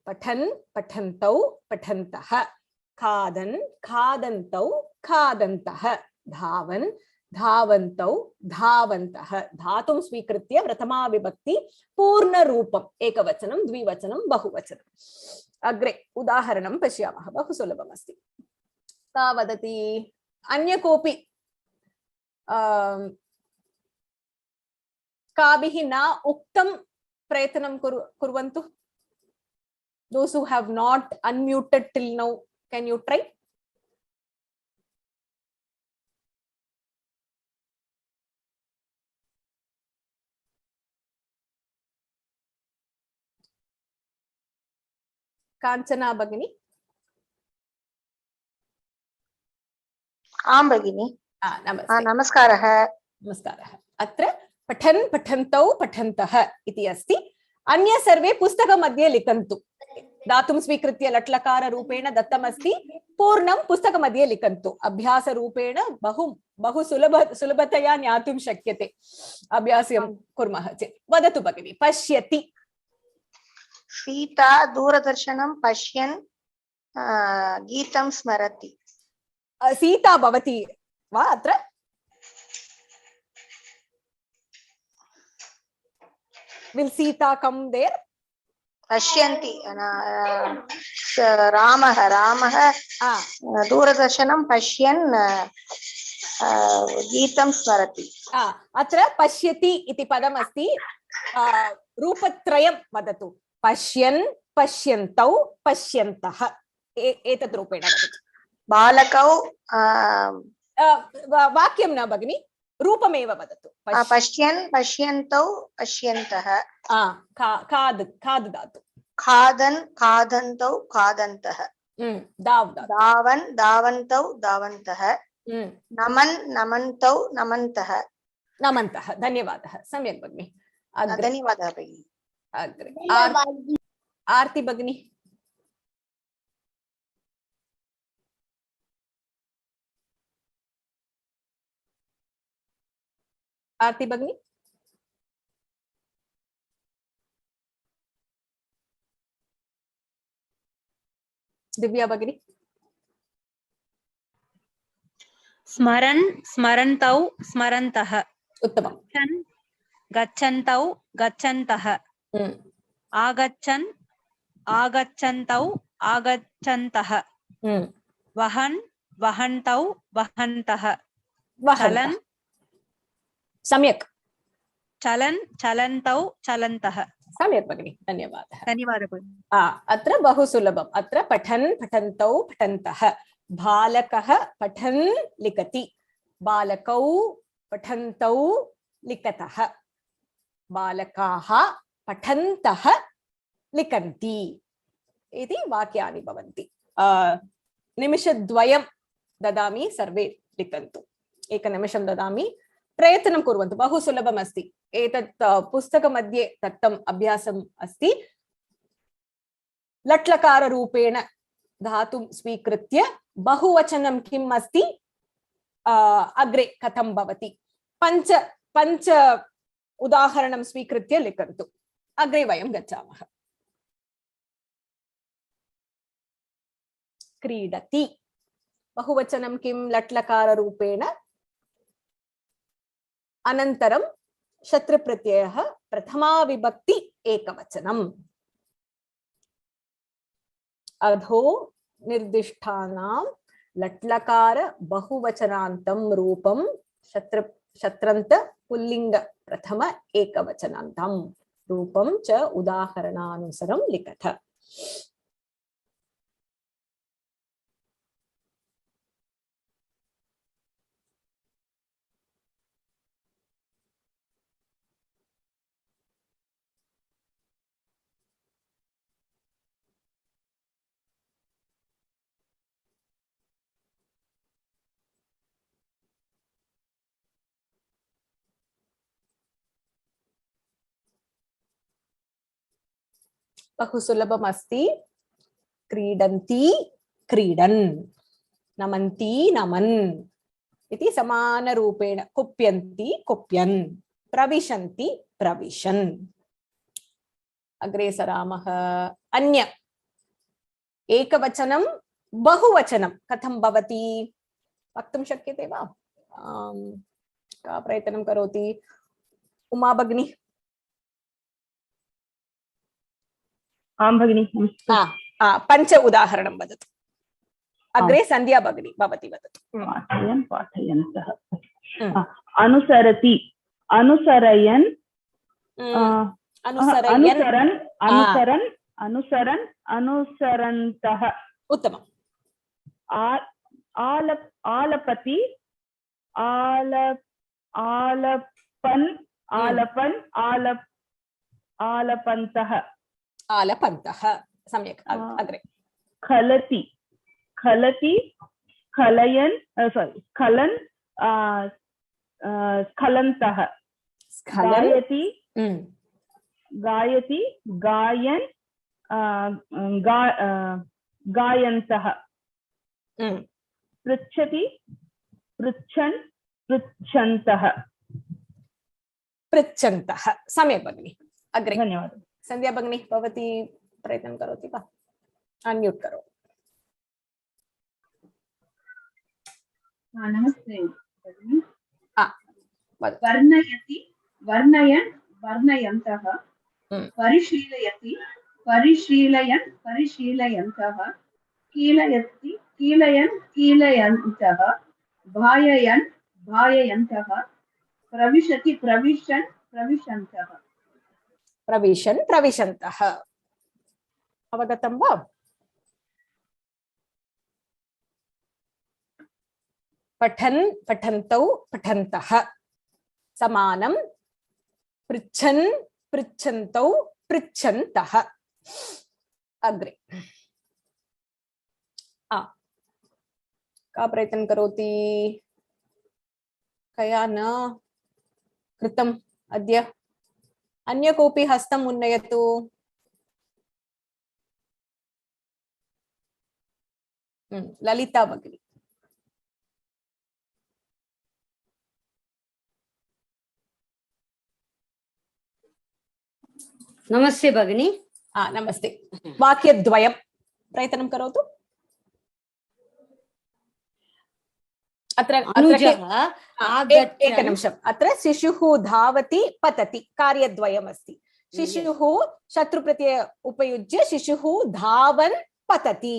पठन् पठन्तौ पठन्तः। खादन् खादन्तौ खादन्तः। धावन् धावन्तौ धावन्तः। धातुं स्वीकृत्य प्रथमा विभक्ति पूर्णरूपम् एकवचनं द्विवचनं बहुवचनम्। अग्रे उदाहरणं पश्यामः। बहु सुलभमस्ति। का वदति? अन्य कोऽपि काभिः न उक्तं प्रयत्नं कुर्वन्तु। Those who have not unmuted till now, can you try? Kanchana भगिनी आं भगिनि नमस्कारः नमस्कारः अत्र पठन् पठन्तौ पठन्तः इति अस्ति अन्य सर्वे पुस्तकमध्ये लिखन्तु धातुं स्वीकृत्य लट्लकाररूपेण दत्तमस्ति पूर्णं पुस्तकमध्ये लिखन्तु अभ्यासरूपेण बहु सुलभतया ज्ञातुं शक्यते अभ्यासं कुर्मः चेत् वदतु भगिनि पश्यति सीता दूरदर्शनं पश्यन् गीतं स्मरति सीता भवति वा अत्र will Sita come there पश्यन्ति रामः दूरदर्शनं पश्यन् गीतं स्मरति अत्र पश्यति इति पदमस्ति रूपत्रयं वदतु पश्यन् पश्यन्तौ पश्यन्तः एतत् रूपेण वदतु बालकौ वाक्यं न भगिनि रूपमेव वदतु पश्यन् पश्यन्तौ पश्यन्तः खाद् धातु खादन् खादन्तौ खादन्तः धावन् धावन्तौ धावन्तः नमन् नमन्तौ नमन्तः नमन्तः धन्यवादः सम्यक् भगिनि धन्यवादः भगिनि अग्रे आरती भगिनी आरती भगिनी दिव्या भगिनी स्मरन् स्मरन्तौ स्मरन्तः उत्तमं गच्छन्तौ गच्छन्तः आगच्छन् आगच्छन्तौ आगच्छन्तः वहन् वहन्तौ वहन्तः चलन् सम्यक् चलन् चलन्तौ चलन्तः सम्यक् भगिनि धन्यवादः भगिनि अत्र बहु सुलभम् अत्र पठन् पठन्तौ पठन्तः बालकः पठन् लिखति बालकौ पठन्तौ लिखतः बालकाः पठन्तः लिखन्ति इति वाक्यानि भवन्ति निमिषद्वयं ददामि सर्वे लिखन्तु एकनिमिषं ददामि प्रयत्नं कुर्वन्तु बहु सुलभम् अस्ति एतत् पुस्तकमध्ये दत्तम् अभ्यासम् अस्ति लट्लकाररूपेण धातुं स्वीकृत्य बहुवचनं किम् अस्ति अग्रे कथं भवति पञ्च उदाहरणं स्वीकृत्य लिखन्तु अग्रे वयं गच्छामः क्रीडति बहुवचनं किं लट्लकाररूपेण अनन्तरं शत्रुप्रत्ययः प्रथमा विभक्ति एकवचनम् अधो निर्दिष्टानां लट्लकार बहुवचनान्तं रूपं शत्रन्त पुल्लिंग प्रथम एकवचनान्तं रूपं च उदाहरणानुसारं लिखत बहु सुलभम् अस्ति क्रीडन्ति क्रीडन् नमन्ति नमन् इति समानरूपेण कुप्यन्ति कुप्यन् प्रविशन्ति प्रविशन् अग्रे सरामः अन्य एकवचनं बहुवचनं कथं भवति वक्तुं शक्यते वा का प्रयत्नं करोति उमा भगिनी आं भगिनि पञ्च उदाहरणं वदतु अग्रे संध्या भगिनी भवती वदतु पाठयन् पाठयन्तः अनुसरति अनुसरयन् अनुसरन् अनुसरन् अनुसरन् अनुसरन्तः उत्तमम् आलपति आलपन् आलपन् आलपन्तः आलपन्तः सम्यक् अग्रे खलति खलति स्खलयन् स्खलन् स्खलन्तः गायति गायति गायन् गायन्तः पृच्छति पृच्छन् पृच्छन्तः पृच्छन्तः सम्यक् भगिनि अग्रे धन्यवादः सन्ध्या भगिनी भवती प्रयत्नं करोति वा अनम्यूट करो नमस्ते वद वर्णयति वर्णयन् वर्णयन्तः परिशीलयति परिशीलयन् परिशीलयन्तः कीलयति कीलयन् कीलयन्तः भाययन् भाययन्तः प्रविशति प्रविशन् प्रविशन्तः प्रविशन् प्रविशन्तः अवगतं वा पठन् पठन्तौ पठन्तः समानं पृच्छन् पृच्छन्तौ पृच्छन्तः अग्रे का प्रयत्नं करोति कया न कृतम् अद्य अन्य कोऽपि हस्तम् उन्नयतु ललिता भगिनी नमस्ते भगिनी नमस्ते वाक्यद्वयं प्रयत्नं करोतु अत्र एकनिमिषम् अत्र शिशुः धावति पतति कार्यद्वयमस्ति शिशुः शत्रुप्रत्यय उपयुज्य शिशुः धावन् पतति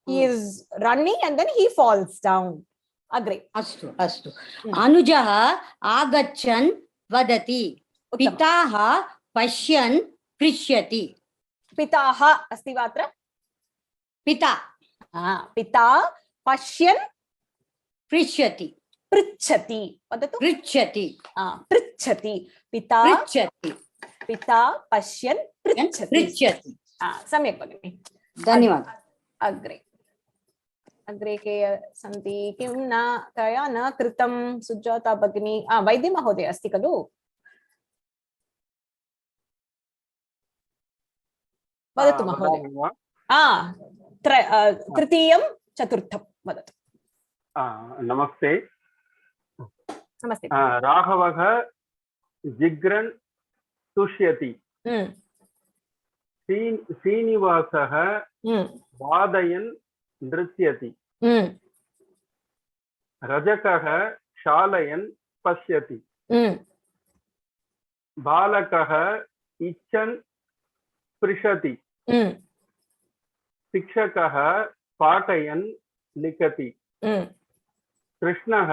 he is running and then he falls down अग्रे अस्तु अस्तु अनुजः आगच्छन् वदति पिताः पश्यन् पृच्छति पिताः अस्ति वा अत्र पिता पिता पश्यन् पृच्छति पृच्छति वदतु पृच्छति पृच्छति पिता पृच्छति पिता पश्यन् पृच्छति सम्यक् भगिनि धन्यवादः अग्रे अग्रे के सन्ति किं न कया न कृतं सुजाता भगिनी वैद्यमहोदय अस्ति खलु वदतु महोदय तृतीयं चतुर्थं वदतु नमस्ते नमस्ते राघवः जिघ्रन् तुष्यति श्रीनिवासः वादयन् नृत्यति रजकः शालयन् पश्यति बालकः इच्छन् पृच्छति शिक्षकः पाठयन् लिखति कृष्णः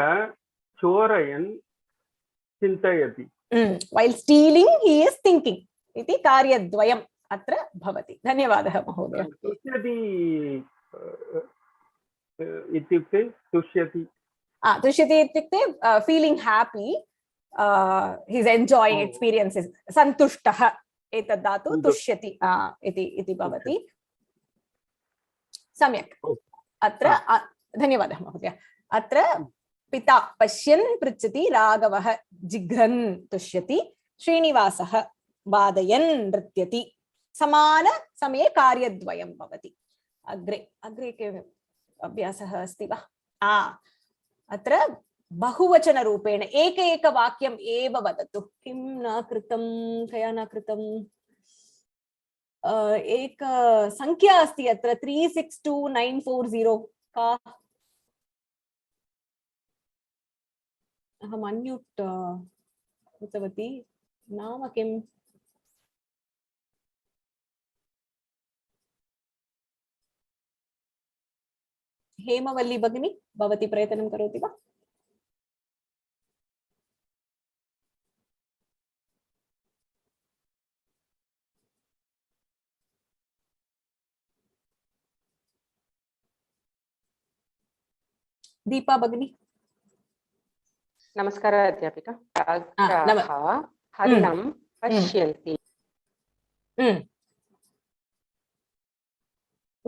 चोरयन् चिन्तयति while stealing he is thinking इति कार्यद्वयम् अत्र भवति धन्यवादः महोदय तुष्यति इत्युक्ते तुष्यति तुष्यति इत्युक्ते feeling happy he is enjoying experiences सन्तुष्टः एतद् धातु तुष्यति इति भवति सम्यक् अत्र धन्यवादः महोदय अत्र पिता पश्यन् पृच्छति राघवः जिघ्रन् तुष्यति श्रीनिवासः वादयन् नृत्यति समान समये कार्यद्वयं भवति अग्रे अग्रे के अभ्यासः अस्ति वा अत्र बहुवचनरूपेण एकैकवाक्यम् एव वदतु किं न कृतं कया न कृतं एक संख्या अस्ति अत्र 362940 का अहम् अन्म्यूट् कृतवती नाम किम् हेमवल्ली भगिनी भवती प्रयत्नं करोति वा दीपा भगिनी नमस्कारः अध्यापिका हरिणं पश्यन्ति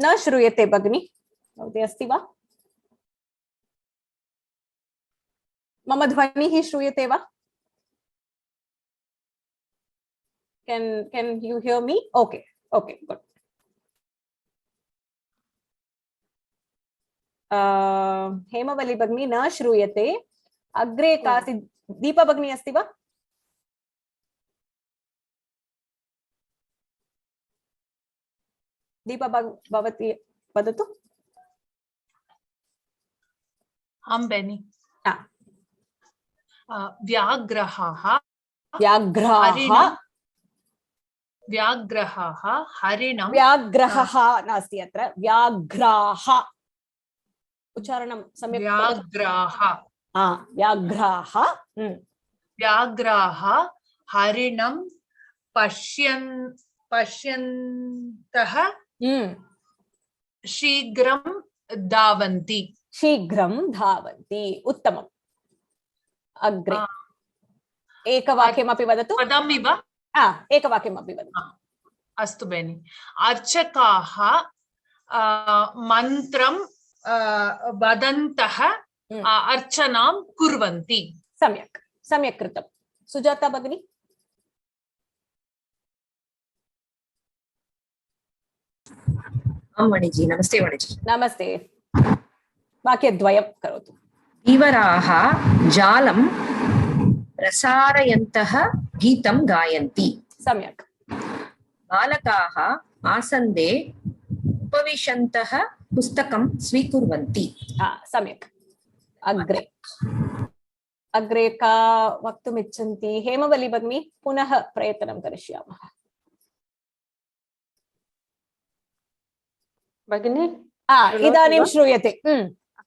न श्रूयते भगिनी, भवती अस्ति वा? मम ध्वनिः श्रूयते वा? Can you hear me? Okay, good. हेमवली भगिनी न श्रूयते। अग्रे काचित् दीपा भगिनी अस्ति वा? दीपा भवती वदतु। आं बेनि। व्याघ्राः हरिणं। व्याघ्रः नास्ति अत्र, व्याघ्राः उच्चारणं सम्यक्। व्याघ्राः हरिणं पश्यन्तः शीघ्रं धावन्ति। उत्तमम्। अग्रे एकवाक्यमपि वदतु। वदामि वा? एकवाक्यमपि वदतु। अस्तु बेनि। अर्चकाः मन्त्रं वदन्तः अर्चनां कुर्वन्ति। सम्यक् कृतं। सुजाता भगिनी। मणिजी, नमस्ते मणिजी। नमस्ते। वाक्यद्वयं करोतु। धीवराः जालं प्रसारयन्तः गीतं गायन्ति। सम्यक्। बालकाः आसन्दे उपविशन्तः पुस्तकं स्वीकुर्वन्ति। सम्यक्। अग्रे का वक्तुमिच्छन्ति? हेमवली भगिनी, पुनः प्रयत्नं करिष्यामः। भगिनी इदानीं श्रूयते।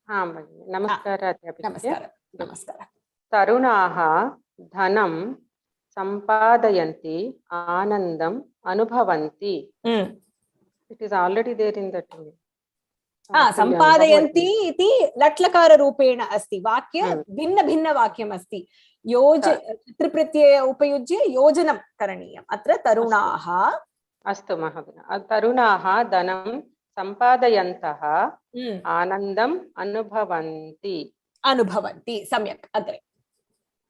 हाँ भगिनी, नमस्कारः अध्यापिका। नमस्कारः। तरुणाः धनं सम्पादयन्ति, आनन्दम् अनुभवन्ति। It is already there in that. सम्पादयन्ति इति लट्लकाररूपेण अस्ति। वाक्य भिन्न भिन्न वाक्यम् अस्ति। चित्रप्रत्यय उपयुज्य योजनं करणीयम्। अत्र तरुणाः। अस्तु महोदय। तरुणाः धनं सम्पादयन्तः आनन्दम् अनुभवन्ति। सम्यक्। अग्रे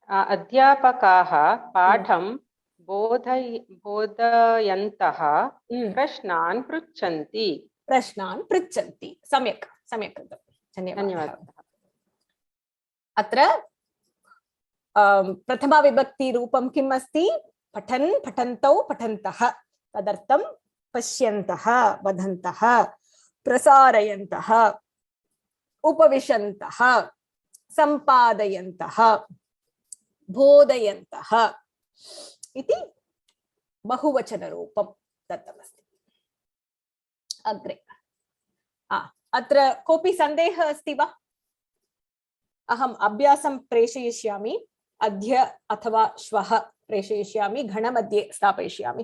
अध्यापकाः पाठं बोधयन्तः प्रश्नान् पृच्छन्ति। सम्यक् कृतं। धन्यवादः। अत्र प्रथमा विभक्ति रूपं किम् अस्ति? पठन्, पठन्तौ, पठन्तः। तदर्थं पश्यन्तः, वदन्तः, प्रसारयन्तः, उपविशन्तः, सम्पादयन्तः, बोधयन्तः इति बहुवचनरूपं दत्तमस्ति। अग्रे अत्र कोऽपि सन्देहः अस्ति वा? अहम् अभ्यासं प्रेषयिष्यामि, अद्य अथवा श्वः प्रेषयिष्यामि, घणमध्ये स्थापयिष्यामि।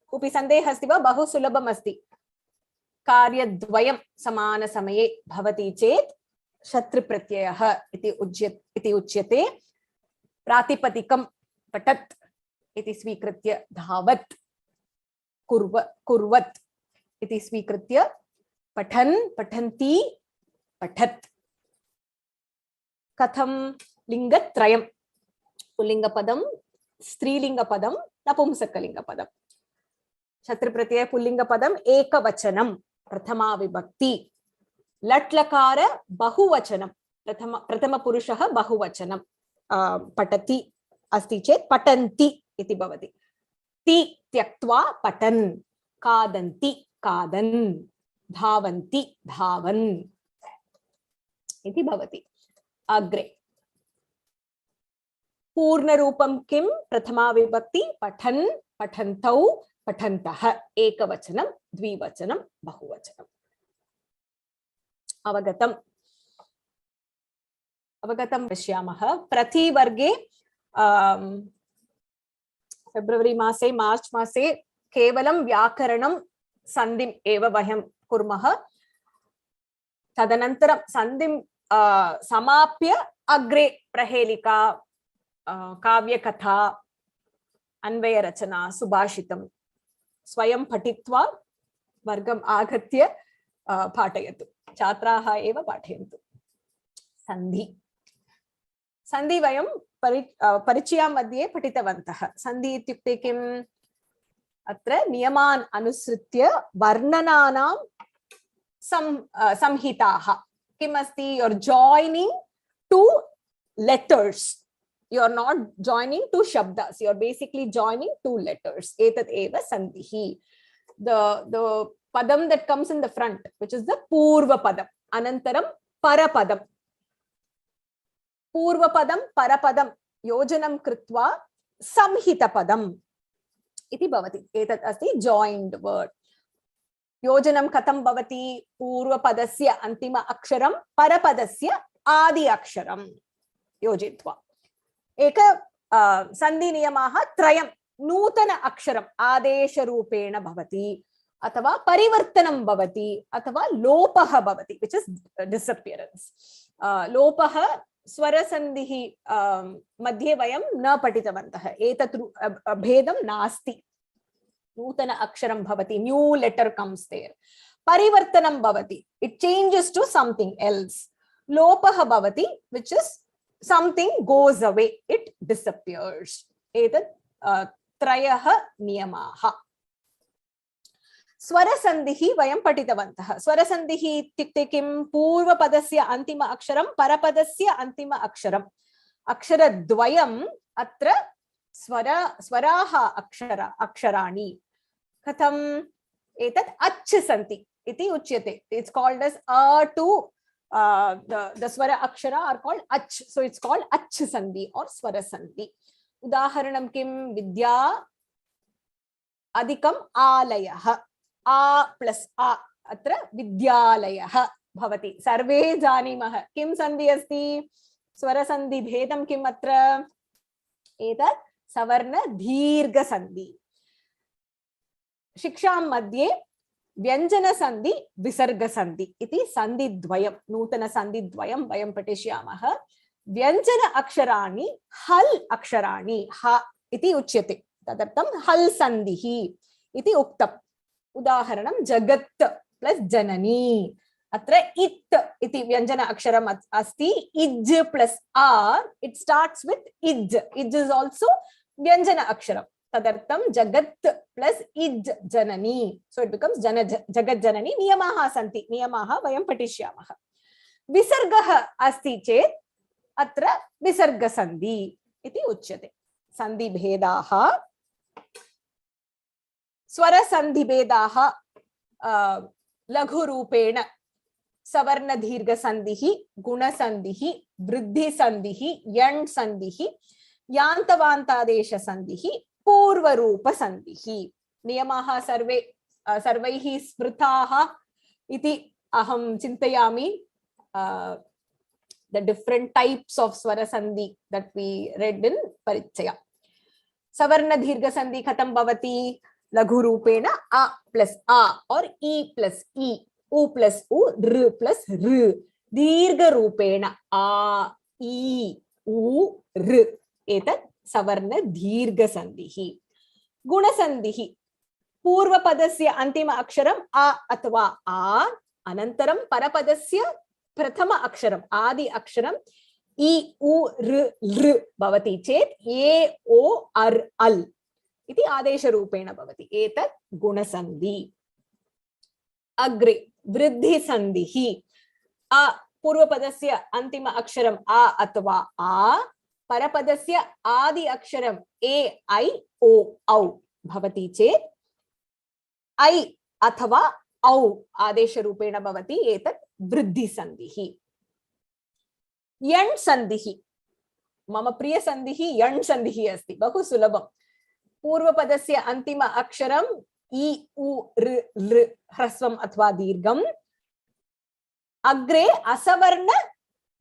कोऽपि सन्देहः अस्ति वा? बहु सुलभम् अस्ति। कार्यद्वयं समानसमये भवति चेत् शत्रुप्रत्ययः इति उच्यते। प्रातिपदिकं पठत् इति स्वीकृत्य धावत्, कुर्वत् इति स्वीकृत्य पठन्, पठन्ति, पठत्। कथं? लिङ्गत्रयं, पुल्लिङ्गपदं, स्त्रीलिङ्गपदं, नपुंसकलिङ्गपदं। शत्रुप्रत्यय पुल्लिङ्गपदम् एकवचनं, प्रथमा विभक्ति। लट्लकार बहुवचनं, प्रथमपुरुषः बहुवचनं। पठति अस्ति चेत् पठन्ति इति भवति। ति त्यक्त्वा पठन्, खादन्ति, खादन्, धावन्ति, धावन् इति भवति। अग्रे पूर्णरूपं किं? प्रथमा विभक्ति पठन्, पठन्तौ, पठन्तः। एकवचनं, द्विवचनं, बहुवचनम्। अवगतं पश्यामः। प्रतिवर्गे फेब्रुवरी मासे, मार्च मासे केवलं व्याकरणं सन्धिम् एव वयं कुर्मः। तदनन्तरं सन्धिं समाप्य अग्रे प्रहेलिका, काव्यकथा, अन्वयरचना, सुभाषितं स्वयं पठित्वा वर्गम् आगत्य पाठयतु, छात्राः एव पाठयन्तु। सन्धि, सन्धि वयं परिचय मध्ये पठितवन्तः। सन्धि इत्युक्ते किम्? अत्र नियमान् अनुसृत्य वर्णनानां संहिताः। किम् अस्ति? You are joining to letters, you are not joining two shabdas, you are basically joining two letters. Etat eva sandhihi. The padam that comes in the front, which is the purva padam, anantaram parapadam. Purva padam parapadam yojanam kritva samhita padam iti bhavati. Etat asti joined word. Yojanam katham bhavati? Purva padasya antima aksharam parapadasya adi aksharam योजयित्वा। एक सन्धि नियमाः त्रयं। नूतन अक्षरम् आदेशरूपेण भवति, अथवा परिवर्तनं भवति, अथवा लोपः भवति, which is disappearance. लोपः स्वरसन्धिः मध्ये वयं न पठितवन्तः। एतत् भेदं नास्ति। नूतन अक्षरं भवति, न्यू लेटर comes there. परिवर्तनं भवति, it changes to something else. लोपः भवति, which is something goes away, it disappears. Etat त्रयः नियमाः। स्वरसन्धिः वयं पठितवन्तः। स्वरसन्धिः इत्युक्ते किं? पूर्वपदस्य अन्तिम अक्षरं परपदस्य अन्तिम अक्षरम्, अक्षरद्वयम् अत्र स्वराः अक्षराणि। कथम्? एतत् अच् सन्ति इति उच्यते। It's called as a to the swara akshara are called ach, so it's called ach sandhi or swara sandhi. Udaharanam kim? Vidya adikam alayah, a plus a, atra vidyalayah bhavati. Sarve janimah. Kim sandhi asti? Swara sandhi bhedam kim atra? Etat savarna dheergha sandhi. Shiksham madhye व्यंजन संधि विसर्ग संधि इति संधि द्वयं, नूतन संधि द्वयं वयं पठिष्यामः। व्यंजन अक्षराणि हल् अक्षराणि ह इति उच्यते, तदर्थं हल् संधिः इति उक्तम्। उदाहरणं जगत् प्लस जननी। अत्र इत् इति व्यंजन अक्षरम् अस्ति। इज् प्लस आर्, इट स्टार्ट्स विथ इज्। इज् इज आल्सो व्यंजन अक्षरम्, तदर्थं जगत् प्लस इज् जननी, सो इट बिकम्स जगत् जननी। नियमाः सन्ति, नियमाः वयं पठिष्यामः। विसर्गः अस्ति चेत् अत्र विसर्ग संधि इति उच्यते। संधि भेदाः, स्वर संधि भेदाः लघुरूपेण सवर्ण दीर्घ संधिः, गुण संधिः, वृद्धि संधिः, यण् संधिः, यान्तवान्तादेश संधिः, पूर्वरूप संधिः। नियमाः सर्वैः स्मृताः इति अहं चिन्तयामि। The different types of swara sandhi that we read in Parichaya. Savarna dheergha sandhi khatam bhavati? Laghu rupena a plus a or e plus e, u plus u, r plus r. Dheergha rupena a, e, u, r. Etat savarna dheergha sandhihi. Guna sandhihi. Purva padasya antima aksharam a athva a, anantaram parapadasya प्रथम अक्षरम आदि अक्षरम इ उ र लृ भवति चेत् ए ओ अर् अल् इति आदेश रूपेण भवति। एतत् गुणसन्धि। अग्रे वृद्धि संधिः। अ पूर्वपदस्य अंतिम अक्षरम आ अथवा आ, परपदस्य आदि अक्षरम ए ऐ ओ औ भवति चेत् ऐ अथवा औ आदेश रूपेण भवति। एतत् वृद्धि संधिः। यण् संधिः मम प्रिय संधिः यण् संधिः अस्ति, बहु सुलभम्। पूर्वपदस्य अंतिम अक्षरम् इ उ ऋ लृ ह्रस्वम् अथवा दीर्घम्। अग्रे असवर्ण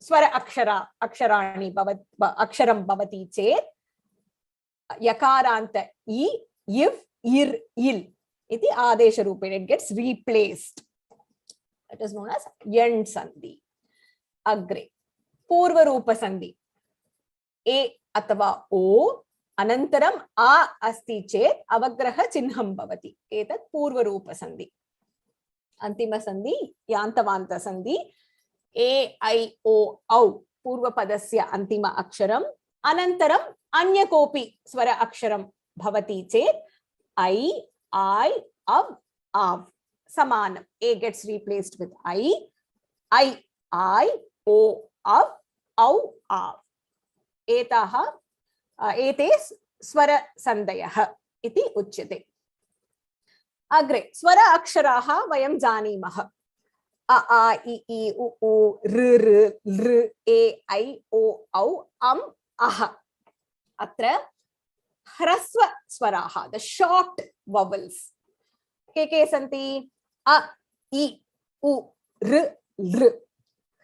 स्वर अक्षराणि अक्षरं भवति चेत् यकारान्त इ, इव्, इर्, इल् इति आदेश रूपेण it gets replaced. That is known as यण् संधि. अग्रे पूर्वरूप संधि। ए अथवा ओ अनन्तरम् आ अस्ति चेत् अवग्रह चिह्नं भवति। एतत् पूर्वरूप संधि. Antima Sandhi, Yantavanta Sandhi, A, I, O, Au, Purva Padasya Antima Aksharam, Anantaram, Anya Kopi Swara Aksharam Bhavati Chet, I, Av, Samanam. A gets replaced with I, O, Av, Au, Av. Etaha, ete swara sandayah iti uchyate. Agre, swara aksharaha vayam janimah. A, I, U, R, E, I, O, Au, Aha. Atra, hrasva swaraha, the short vowels. Ke santi? A, I, U, R,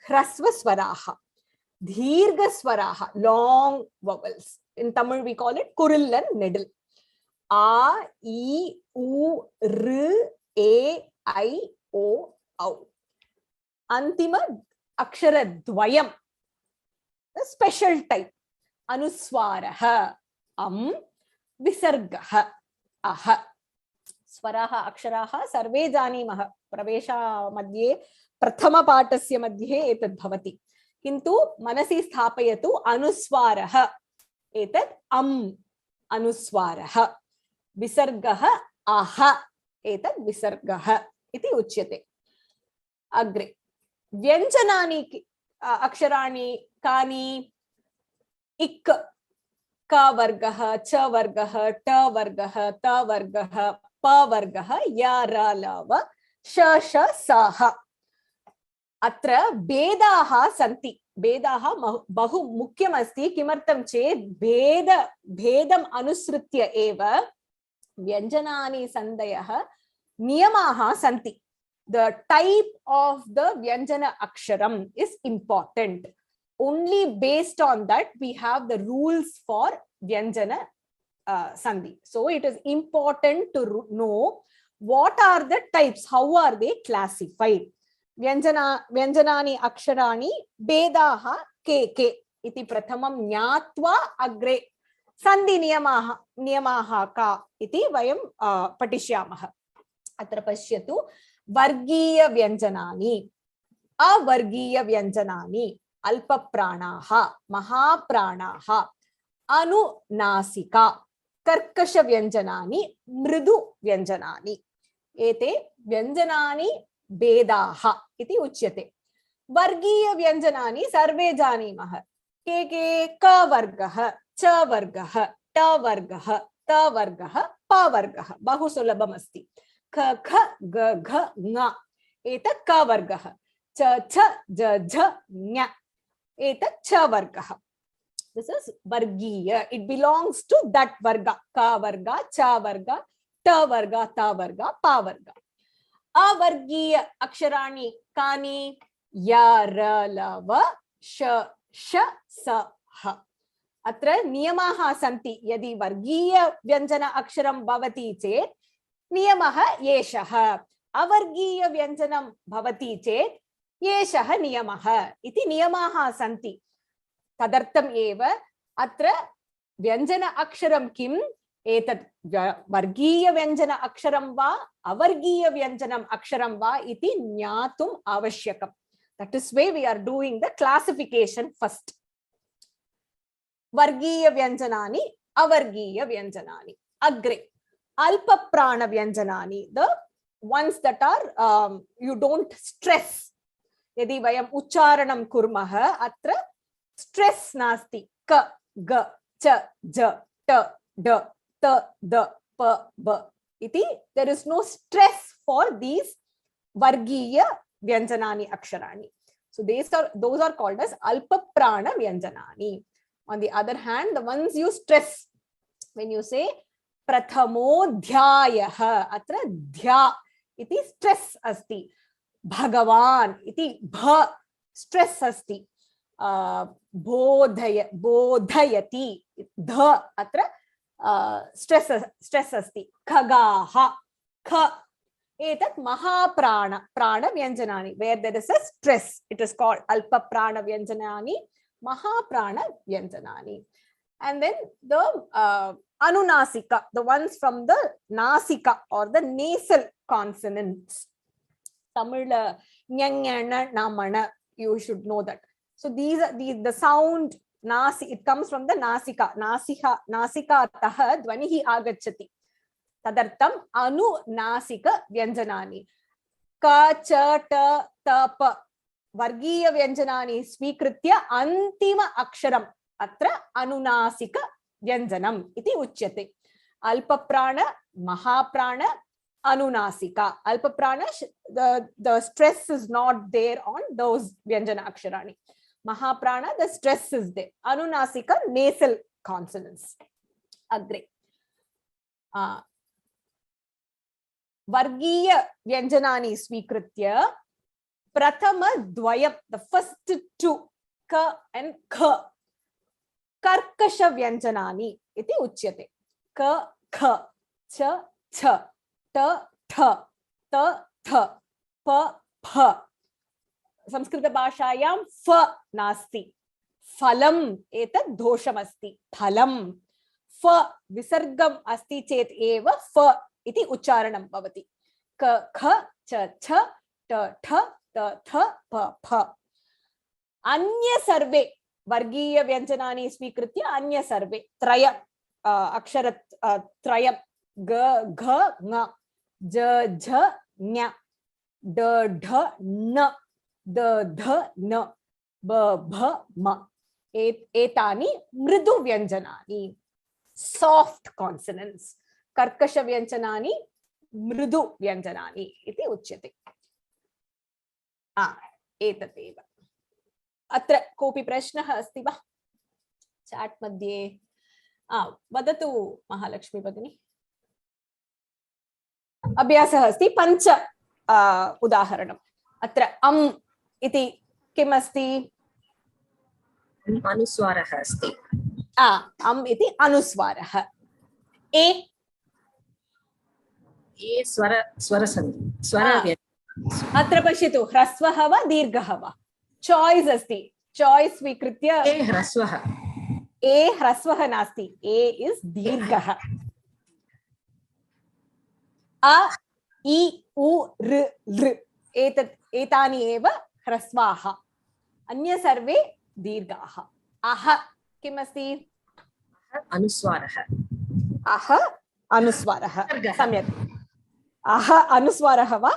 hrasva swaraha. Dhirga swaraha, long vowels. In Tamil we call it kuril and nedil. A, I, U, R, E, I, O, Au. Antima akshara dvayam, the special type. Anuswaraha, visargaha, aha. Swaraha aksharaha sarve janimah. Pravesha madhye, prathama patasya madhye etad bhavati. Kintu manasi sthapayatu anuswaraha. Etad anuswaraha. Visargaha aha. Etad visargaha. Iti uchyate. Agre. Vyanjanani aksharani kani ik, ka vargaha, cha vargaha, ta vargaha, ta vargaha, pa vargaha, ya ra lava, sha sha saha. Atra bedaha santi. Bedaha bahu mukyam asti. Kimartam ched bedam anusritya eva vyanjanani sandayah niyamaha santi. The type of the vyanjana aksharam is important. Only based on that we have the rules for vyanjana sandhi. So it is important to know what are the types, how are they classified. Vyanjanani aksharani bedaha ke iti prathamam nyatva agre sandhi niyamaha ka iti vayam patishyamah. Atra pashyatu vargiya vyanjanani, avargiya vyanjanani, alpa pranaha, maha pranaha, anunasika, karkasha vyanjanani, mridu vyanjanani. Ete vyanjanani bedaha iti uchyate. Vargiya vyanjanani sarve janimah. Ke ka vargaha, cha vargaha, ta vargaha, ta vargaha, pa vargaha. Bahu sulabham asti. Ka, ga, nga. Etat ka vargaha. Cha, ja, nya. Etat cha vargaha. This is vargiya. It belongs to that varga. Ka varga, cha varga, ta varga, ta varga, pa varga. Avargiya aksharani kani ya, ra, lava, sha, sa, ha. Atra niyamaha santi. Yadi vargiya vyanjana aksharam bhavati chet niyamaha yeshaha. Avargiya vyanjanam bhavati chet yeshaha niyamaha. Iti niyamaha santi. Tadartam eva atra vyanjana aksharam kim etat vargiya vyanjana aksharam va avargiya vyanjanam aksharam va iti jnatum avashyakam. That is why we are doing the classification first. Vargiya vyanjanani, avargiya vyanjanani. Agre. Alpa prana vyanjanani, the ones that are you don't stress. Yadi vayam ucharanam kurmaha atra stress nasti. Ka, ga, cha, ja, ta, da, ta, da, pa, ba. Iti, there is no stress for these vargiya vyanjanani aksharani. So those are called as alpa prana vyanjanani. On the other hand, the ones you stress, when you say prathamo dhyayaha, atra dhya iti stress asti. Bhagavan iti bha stress asti. Bodhayati dha atra stress asti. Khagaha kha. Etat mahaprana prana vyanjanani. Where there is a stress, it is called alpa prana vyanjanani, mahaprana vyanjanani. And then the anunasika, the ones from the nasika or the nasal consonants. Tamil nyangana namana, you should know that. So these are the sound nasi, it comes from the nasika. Nasika taha dvanihi agacchati. Tadartam anu nasika vyanjanani. Ka cha ta ta pa vargiya vyanjanani svikritya antima aksharam atra anunasika vyanjanam iti uchyate. Alpaprana, mahaprana, anunasika. Alpaprana, the stress is not there on those vyanjana aksharani. Mahaprana, the stress is there. Anunasika, nasal consonants. Agre. Vargiya vyanjanani svikritya prathama dvayam, the first two, ka and kha, karkasha vyanjanani iti uchyate. Ka, kha, cha, cha, ta, tha, ta, tha, pa, pha. Samskrita bhashayam fa nasti. Phalam etat dosham asti. Phalam. Fa visargam asti chet eva fa iti ucharanam bhavati. Ka, kha, cha, cha, ta, tha, ta, tha, pa, pha. Anya sarve vargiya vyanjanani svikritya anya sarve traya aksharat trayam ga, gha, nga, ja, jha, nya, da, dha, na, da, dha, na, ba, bha, ma. Etani mridu vyanjanani, soft consonants. Karkasha vyanjanani, mridu vyanjanani iti uchyate. Etateva. Atra kopi prashnah asti va? Chat madhye. Vadatu Mahalakshmi Bhagini. Abhyasah asti pancha udaharanam. Atra iti kim asti? Anuswarah asti. Iti anuswarah. Swara Atra pashyatu hrasvah va dirghah va. Choice asti. Choice svikritya. hrasvah. Hrasvah nasti. Is dirghah. A, I, U, R, R. Etani eva hrasvaha. Anya sarve dirghaha. Aha. Kim asti? Anuswarah. Aha anuswarah. Samyak. Aha anuswarah va?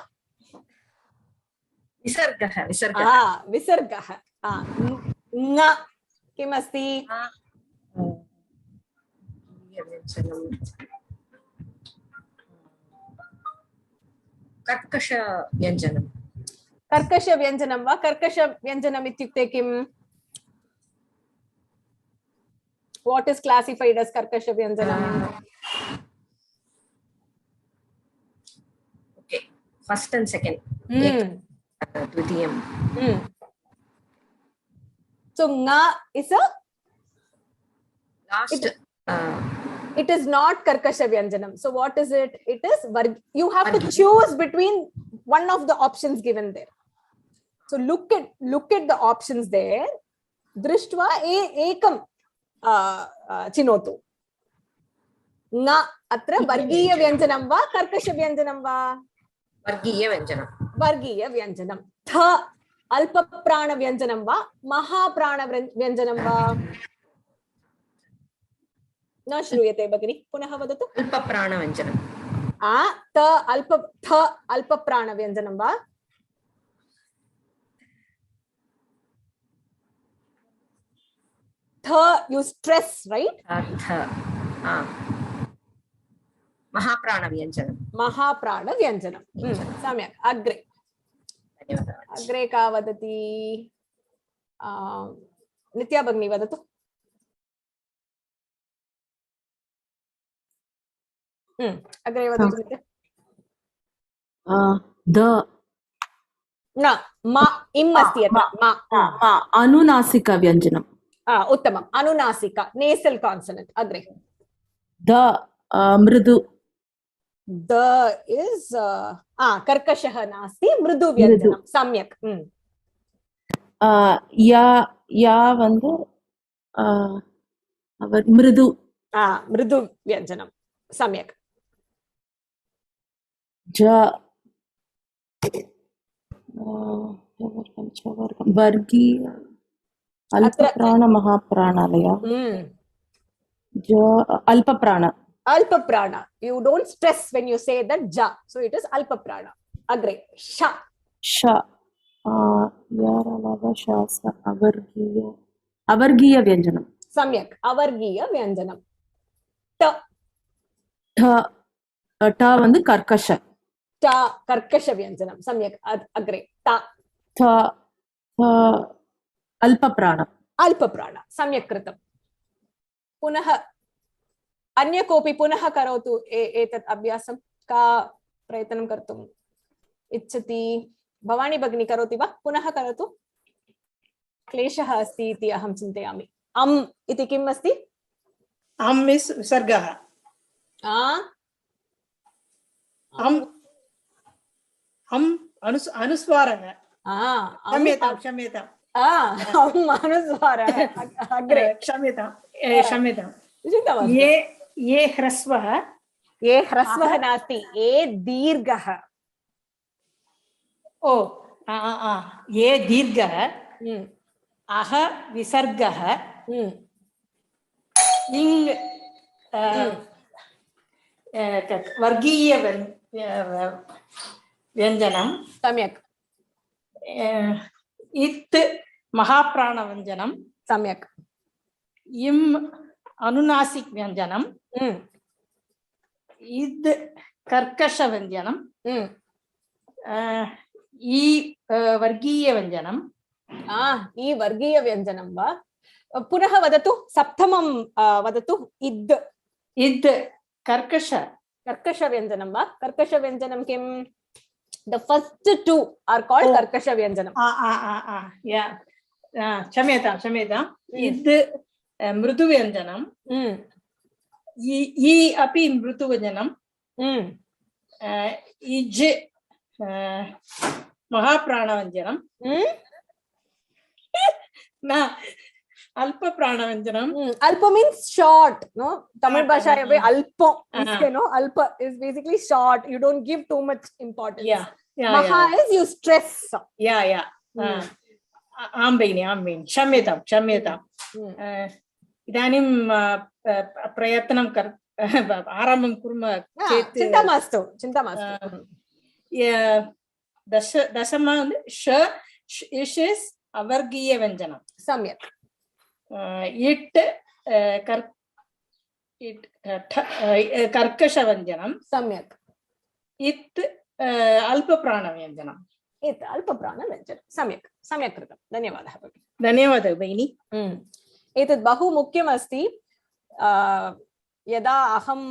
Visargah. Visargah. Visargah. Nga. Kim asti? Karkasha vyanjanam. Karkasha vyanjanam va? Karkasha vyanjanam ityukte kim? What is classified as karkasha vyanjanam? Okay, first and second. Dvitiyam. So nga is a last. It is not karkasha vyanjanam. So what is it? It is you have to choose between one of the options given there. So look at the options there. Drishtva ekam chinotu. Nga atra vargiya vyanjanam va karkasha vyanjanam va? Vargiya vyanjanam. Vargiya vyanjanam. Tha alpa prana vyanjanam va? Maha prana vyanjanam va? न श्रूयते भगिनी पुनः वदतु. अल्पप्राणव्यञ्जनं. अल्पप्राणव्यञ्जनं वा? You stress, right? महाप्राणव्यञ्जनं. महाप्राणव्यञ्जनं. सम्यक्. अग्रे. अग्रे का वदति? नित्या भगिनी वदतु. अग्रे वदतु. न मा इम् अस्ति अत्र. अनुनासिका व्यञ्जनम्. उत्तमम्. अनुनासिका नेसल् कान्सोनेंट. अग्रे. मृदु. इस् कर्कषः नास्ति, मृदु व्यञ्जनं. सम्यक्. या வந்து मृदु. मृदु व्यञ्जनं. सम्यक्. वर्गीय अल्पप्राण महाप्राणालय अल्पप्राण Alpaprana. You don't stress when you say that ja. So it is Alpaprana. Agre. Sha. Sha. अवर्गीय व्यञ्जनम् सम्यक् अवर्गीय व्यञ्जनम् ट ट வந்து कर्कश ट कर्कश व्यञ्जनम् सम्यक् अग्रे ट अल्पप्राण सम्यक् कृतम् पुनः अन्य कोऽपि पुनः करोतु एतत् अभ्यासं का प्रयत्नं कर्तुम् इच्छति भवानी भगिनी करोति वा पुनः करोतु क्लेशः अस्ति इति अहं चिन्तयामि अम् इति किम् अस्ति अम् इस् विसर्गः अम् अनुस्वारः क्षम्यताम् अम् अनुस्वारः अग्रे क्षम्यताम् ये ह्रस्वः नास्ति ए दीर्घः ओ ये दीर्घः अह विसर्गः इङ् वर्गीय व्यञ्जनं सम्यक् इत् महाप्राणव्यञ्जनं सम्यक् इम् अनुनासिक व्यञ्जनं इद् कर्कश व्यञ्जनं ई वर्गीय व्यञ्जनं ई वर्गीय व्यञ्जनं वा पुनः वदतु सप्तमं वदतु इद् कर्कश व्यञ्जनं वा कर्कश व्यञ्जनं किं the first two are called कर्कश व्यञ्जनं क्षम्यताम् इद् मृदु व्यञ्जनं ई अपि मृदु व्यञ्जनं इज् महाप्राणव्यञ्जनं न अल्पप्राणव्यञ्जनं अल्प means short no Tamil bhasha alpa alpa is basically short you don't give too much importance maha is you stress आं भगिनि क्षम्यताम् इदानीं प्रयत्नं आरम्भं कुर्मः चेत् चिन्ता मास्तु दशम अवर्गीय व्यञ्जनं सम्यक् इट् कर्कश व्यञ्जनं सम्यक् इत् अल्पप्राणव्यञ्जनं सम्यक् कृतं धन्यवादः भगिनि एतत् बहु मुख्यम् अस्ति यदा अहं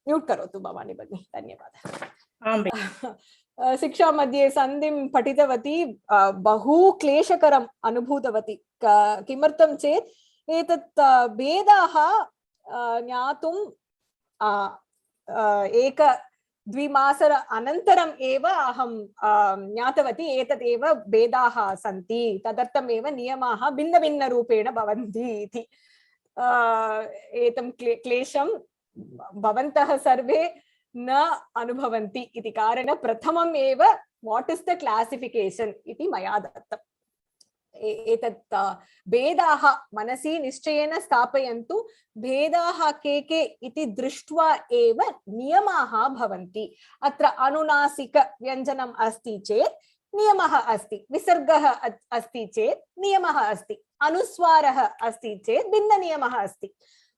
म्यूट् करोतु भवानी भगिनी धन्यवादः शिक्षा मध्ये सन्धिं पठितवती बहु क्लेशकरम् अनुभूतवती किमर्थं चेत् एतत् भेदाः ज्ञातुं एक द्विमासर अनन्तरम् एव अहं ज्ञातवती एतत् एव भेदाः सन्ति तदर्थम् एव नियमाः भिन्नभिन्नरूपेण भवन्ति इति एतं क्लेशं भवन्तः सर्वे न अनुभवन्ति इति कारणेन प्रथमम् एव वाट् इस् द क्लासिफिकेशन् इति मया दत्तम् एतत् भेदाः मनसि निश्चयेन स्थापयन्तु भेदाः के इति दृष्ट्वा एव नियमाः भवन्ति अत्र अनुनासिक व्यञ्जनम् अस्ति चेत् नियमः अस्ति विसर्गः अस्ति चेत् नियमः अस्ति अनुस्वारः अस्ति चेत् भिन्ननियमः अस्ति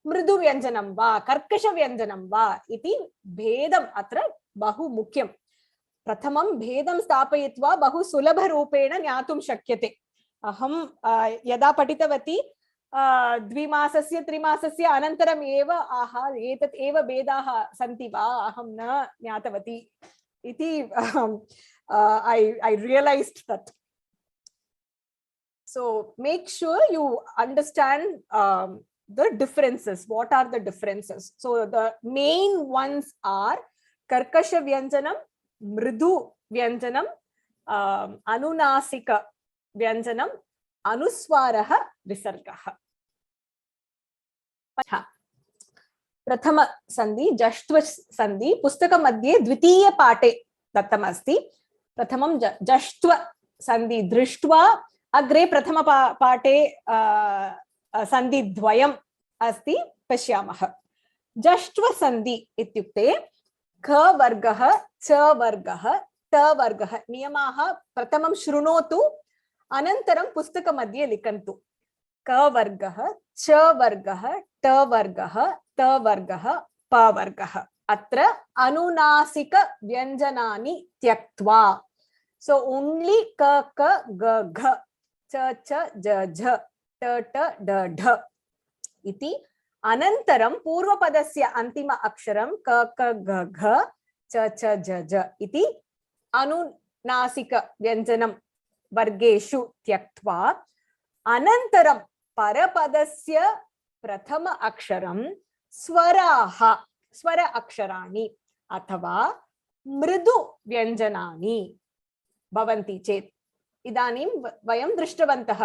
मृदु व्यञ्जनं वा कर्कश व्यञ्जनं वा इति भेदम् अत्र बहु मुख्यं प्रथमं भेदं स्थापयित्वा बहु सुलभरूपेण ज्ञातुं शक्यते अहं यदा पठितवती द्विमासस्य त्रिमासस्य अनन्तरम् एव एतत् एव भेदाः सन्ति वा अहं न ज्ञातवती इति I realized that. So make sure you understand the differences. What are the differences? So the main ones are karkasha vyanjanam, mridu vyanjanam, anunasika vyanjanam, anuswaraha visargaha. प्रथम संधि जष्ट्व संधि पुस्तक मध्ये द्वितीय पाठे दत्तमस्ति प्रथमं जष्ट्व सन्धि दृष्ट्वा अग्रे प्रथम पाठे सन्धिद्वयम् अस्ति, पश्यामः। जष्ट्व सन्धि इत्युक्ते ख वर्गः, च वर्गः, ट वर्गः। नियमाः प्रथमं शृणोतु, अनन्तरं पुस्तकमध्ये लिखन्तु। क वर्गः, च वर्गः, ट वर्गः, त वर्गः, प वर्गः। अत्र अनुनासिक व्यञ्जनानि त्यक्त्वा, so only क क ग घ, च च ज झ, ट ट ड ढ इति। अनन्तरं पूर्वपदस्य अन्तिम अक्षरं क क ग घ, च च ज झ इति अनुनासिक व्यञ्जनं वर्गेषु त्यक्त्वा, अनन्तरं परपदस्य प्रथम अक्षरं स्वराः, स्वर अक्षराणि अथवा मृदु व्यञ्जनानि भवन्ति चेत्, इदानीं वयं दृष्टवन्तः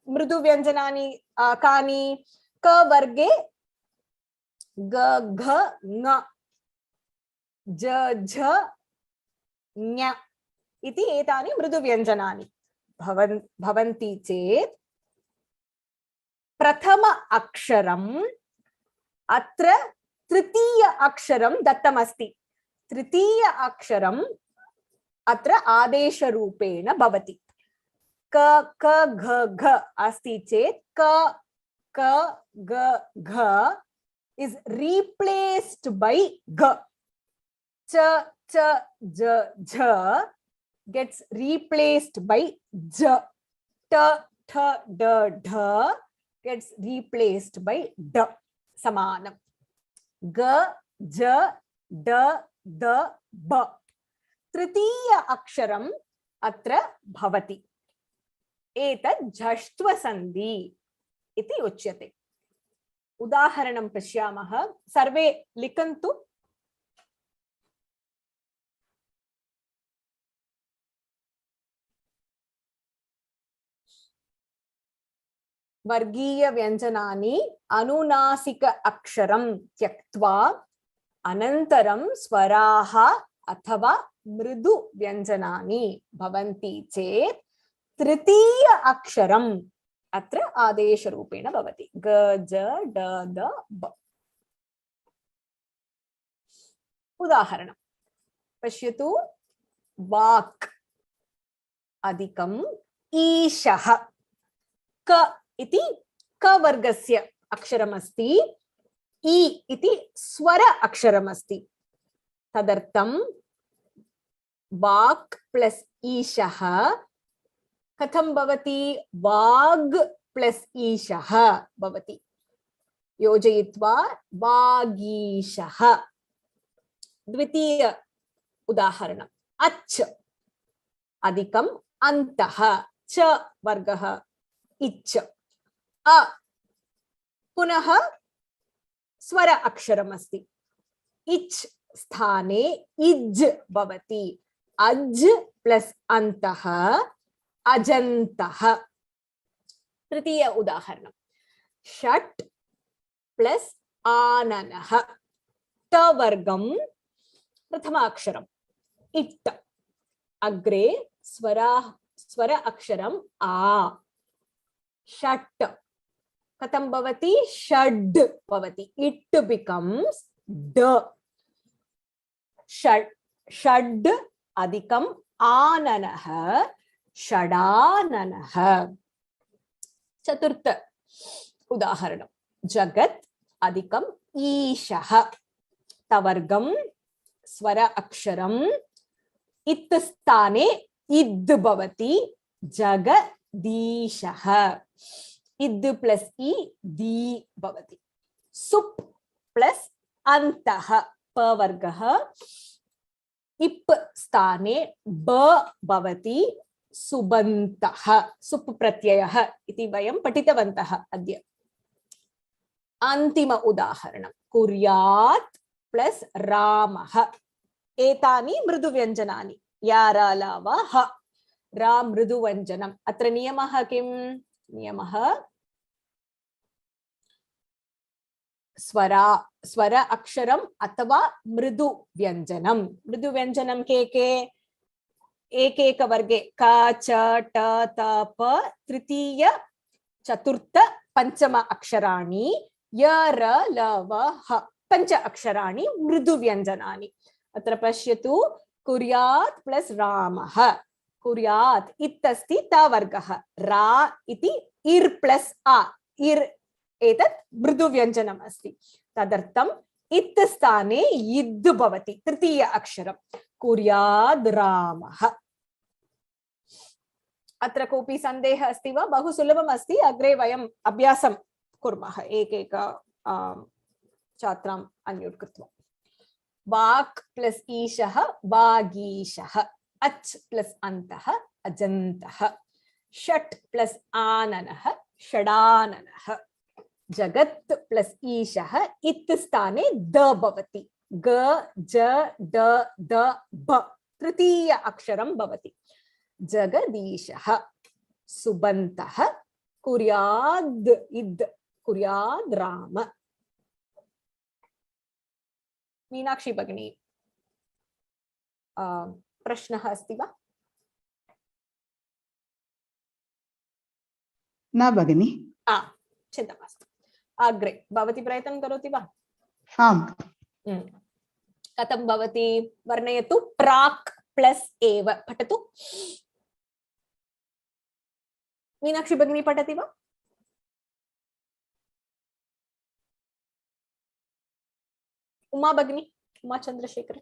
मृदु व्यञ्जनानि कानि? क वर्गे ग घ ङ, ज झ ञ इति एतानि मृदु व्यञ्जनानि भवन्ति चेत् प्रथम अक्षरम् अत्र तृतीय अक्षरं दत्तमस्ति। तृतीय अक्षरम् अत्र आदेशरूपेण भवति। क क घ घ अस्ति चेत् क क ग घ is replaced by g. च च j झ gets replaced by j. ट ठ ड ढ gets replaced by d. समानम। ग ज ड द ब तृतीय अक्षरम् अत्र भवति। एतत् झष्ट्व सन्धि इति उच्यते। उदाहरणं पश्यामः, सर्वे लिखन्तु। वर्गीय व्यञ्जनानि अनुनासिक अक्षरं त्यक्त्वा अनन्तरं स्वराः अथवा मृदु व्यञ्जनानि भवन्ति चेत् तृतीय अक्षरम् अत्र आदेशरूपेण भवति। ग ज ड द ब। उदाहरणं पश्यतु। वाक् अधिकम् ईशः। क इति क वर्गस्य अक्षरमस्ति। इ इति स्वर अक्षरमस्ति। तदर्थं वाक् प्लस् ईशः कथं भवति? वाग् प्लस् ईशः भवति। योजयित्वा वागीशः। द्वितीय उदाहरणम्। अच् अधिकम् अन्तः। च वर्गः इच्। अ पुनः स्वर अक्षरमस्ति। इच् स्थाने इज् भवति। अज् प्लस् अन्तः अजन्तः। तृतीय उदाहरणं। षट् प्लस् आननः। ट वर्गं प्रथम अक्षरम् इट्। अग्रे स्वर अक्षरम् आ। षट् कथं भवति? षड् भवति। इट् बिकम्स् ड। षड् अधिकम् आननः षडाननः। चतुर्थ उदाहरणं। जगत् अधिकम् ईशः। तवर्गं स्वर अक्षरम् इत् स्थाने इद् भवति। जगदीशः। इद् प्लस् इ दी भवति। सुप् प्लस् अन्तः प वर्गः। इप् स्थाने ब भवति। सुबन्तः। सुप् प्रत्ययः इति वयं पठितवन्तः अद्य। अन्तिम उदाहरणं। कुर्यात् प्लस् रामः। एतानि मृदुव्यञ्जनानि। यारालाव ह। रा मृदुव्यञ्जनम्। अत्र नियमः किम्? नियमः स्वर अक्षरम् अथवा मृदु व्यञ्जनम्। मृदु व्यञ्जनं के के? एकैकवर्गे क च ट त प तृतीय चतुर्थ पंचम अक्षराणि य र ल व ह पंच अक्षराणि मृदुव्यञ्जनानि। अत्र पश्यतु कुर्यात् प्लस रामः, कुर्यात् इत्यस्ति तवर्गः, रा इति इर् प्लस आ, इर् एतत् मृदुव्यञ्जनम् अस्ति, तदर्थम् इत् स्थाने इद् भवति, तृतीय अक्षरं कुर्याद् रामः। अत्र कोऽपि सन्देहः अस्ति वा? बहु सुलभम् अस्ति, अग्रे वयम् अभ्यासं कुर्मः एकैक छात्राम् अन्म्यूट् कृत्वा। वाक् प्लस् ईशः वागीशः, अच् प्लस् अन्तः अजन्तः, षट् प्लस् आननः षडाननः, जगत् प्लस् ईशः इत् स्थाने द भवति, ग ज ड द ब तृतीय अक्षरं भवति, जगदीशः, सुबन्तः, कुर्याद् इद्, कुर्याद् राम। मीनाक्षी भगिनी प्रश्नः अस्ति वा? न भगिनि। चिन्ता मास्तु, अग्रे भवती प्रयत्नं करोति वा? आम्। कथं भवति वर्णयतु? प्राक् प्लस् एव, पठतु। मीनाक्षी भगिनी पठति वा? उमा भगिनी, उमा चंद्रशेखर।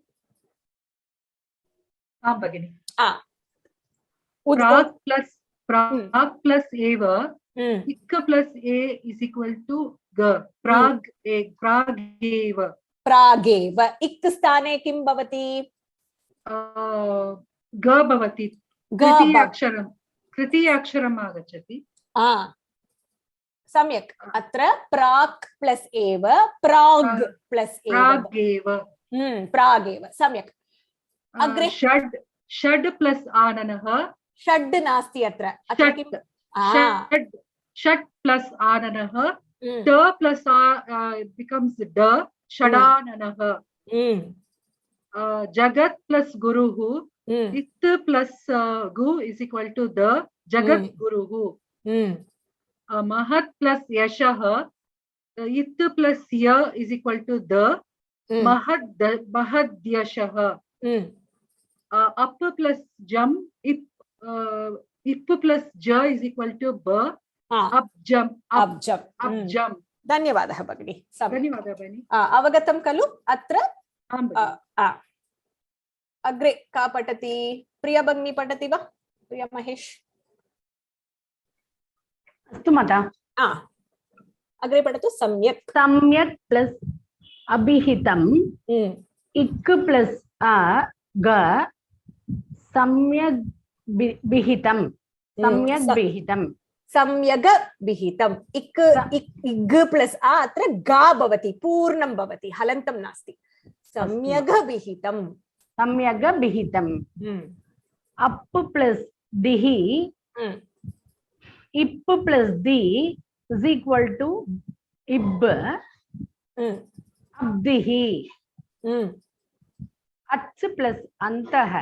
हाँ भगिनी। प्राक् प्लस एव इक् प्लस ए इज इक्वल टू ग, प्राग् प्रागेव, प्रागेव इक् स्थाने किं भवति? ग भवति, तृतीय अक्षरम् आगच्छति। सम्यक्, अत्र प्राक् प्लस् एव प्राग् प्लस् प्रागेव, प्रागेव, सम्यक्। अग्रे षड् प्लस् आननः, षड् नास्ति अत्र, षट् प्लस् आननः, ट प्लस् बिकम्स् ड, षडाननः, जगत् प्लस् गुरुः, इत् प्लस् गु इस् इक्वल् टु द, जगत् गुरुः, महत् प्लस् यशः, इत् प्लस् य इस् इक्वल् टु द, महद्यशः, अप् प्लस् जम्, इप् प्लस् ज इस् इक्वल् टु ब, अब्जम्, अब्जम्। धन्यवादः भगिनी, धन्यवादः भगिनी। अवगतं खलु? अत्र अग्रे का पठति? प्रिया भगिनी पठति वा? प्रिया महेश। अस्तु माता। अग्रे पठतु। सम्यक्, सम्यक् प्लस् अभिहितम्, इक् प्लस् अ ग, सम्यग् विहितं, सम्यग् विहितं, सम्यग् विहितम्, इक् इग् प्लस् आ अत्र गा भवति, पूर्णं भवति, हलन्तं नास्ति, सम्यग् विहितं, सम्यग् विहितम्। अप् प्लस् दिः, इप् प्लस् दि इस् इक्वल् टु इब्, अब्दिः। अच् प्लस् अन्तः,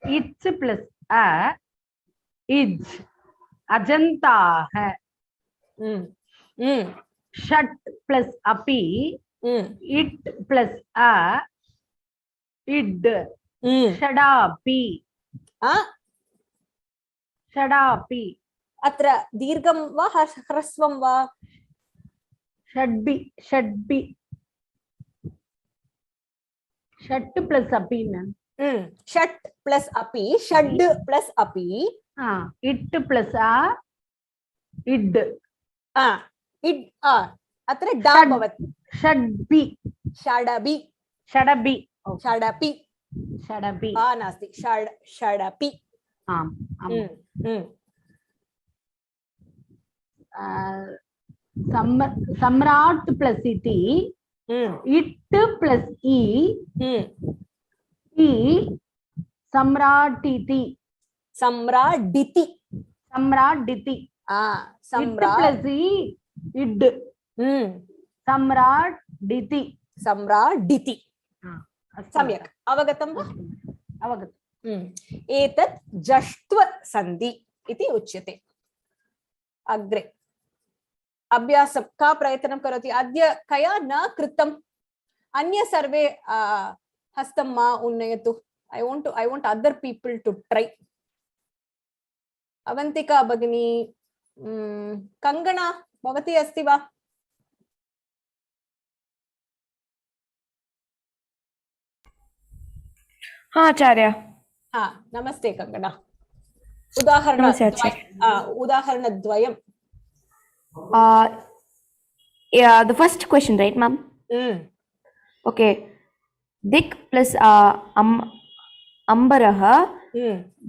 इच् प्लस् अ, इज्, अजन्ताः। षट् प्लस् अपि, इट् प्लस् अ, इड्, षडापि, षडापि। अत्र दीर्घं वा ह्रस्वं वा? षड्बि, षड्बि, षट् प्लस् अपि न, षट् प्लस् अपि, षड् प्लस् अपि, इट् प्लस् अ, इड्, इड् अत्र डा भवति, षड्बि, षडबि, षडबि, षडपि, षडपि नास्ति, षडपि। सम्राट् प्लस् इति, इट् प्लस् इ, सम्राटिति, सम्राडिति, सम्राडिति, इट् प्लस् इ, इड्, सम्राडिति, सम्राडिति। सम्यक्, अवगतं वा? अवगतम्। एतत् जष्ट्व सन्धि इति उच्यते। अग्रे अभ्यासं का प्रयत्नं करोति? अद्य कया न कृतम्? अन्य सर्वे हस्तं मा उन्नयतु। I want other people to try. Avantika भगिनी, कङ्गना भवती अस्ति वा? हाँ आचार्य। हाँ नमस्ते Kangana. उदाहरणद्वयम्। Yeah, the first question, right, ma'am? Okay. Dik plus ambaraha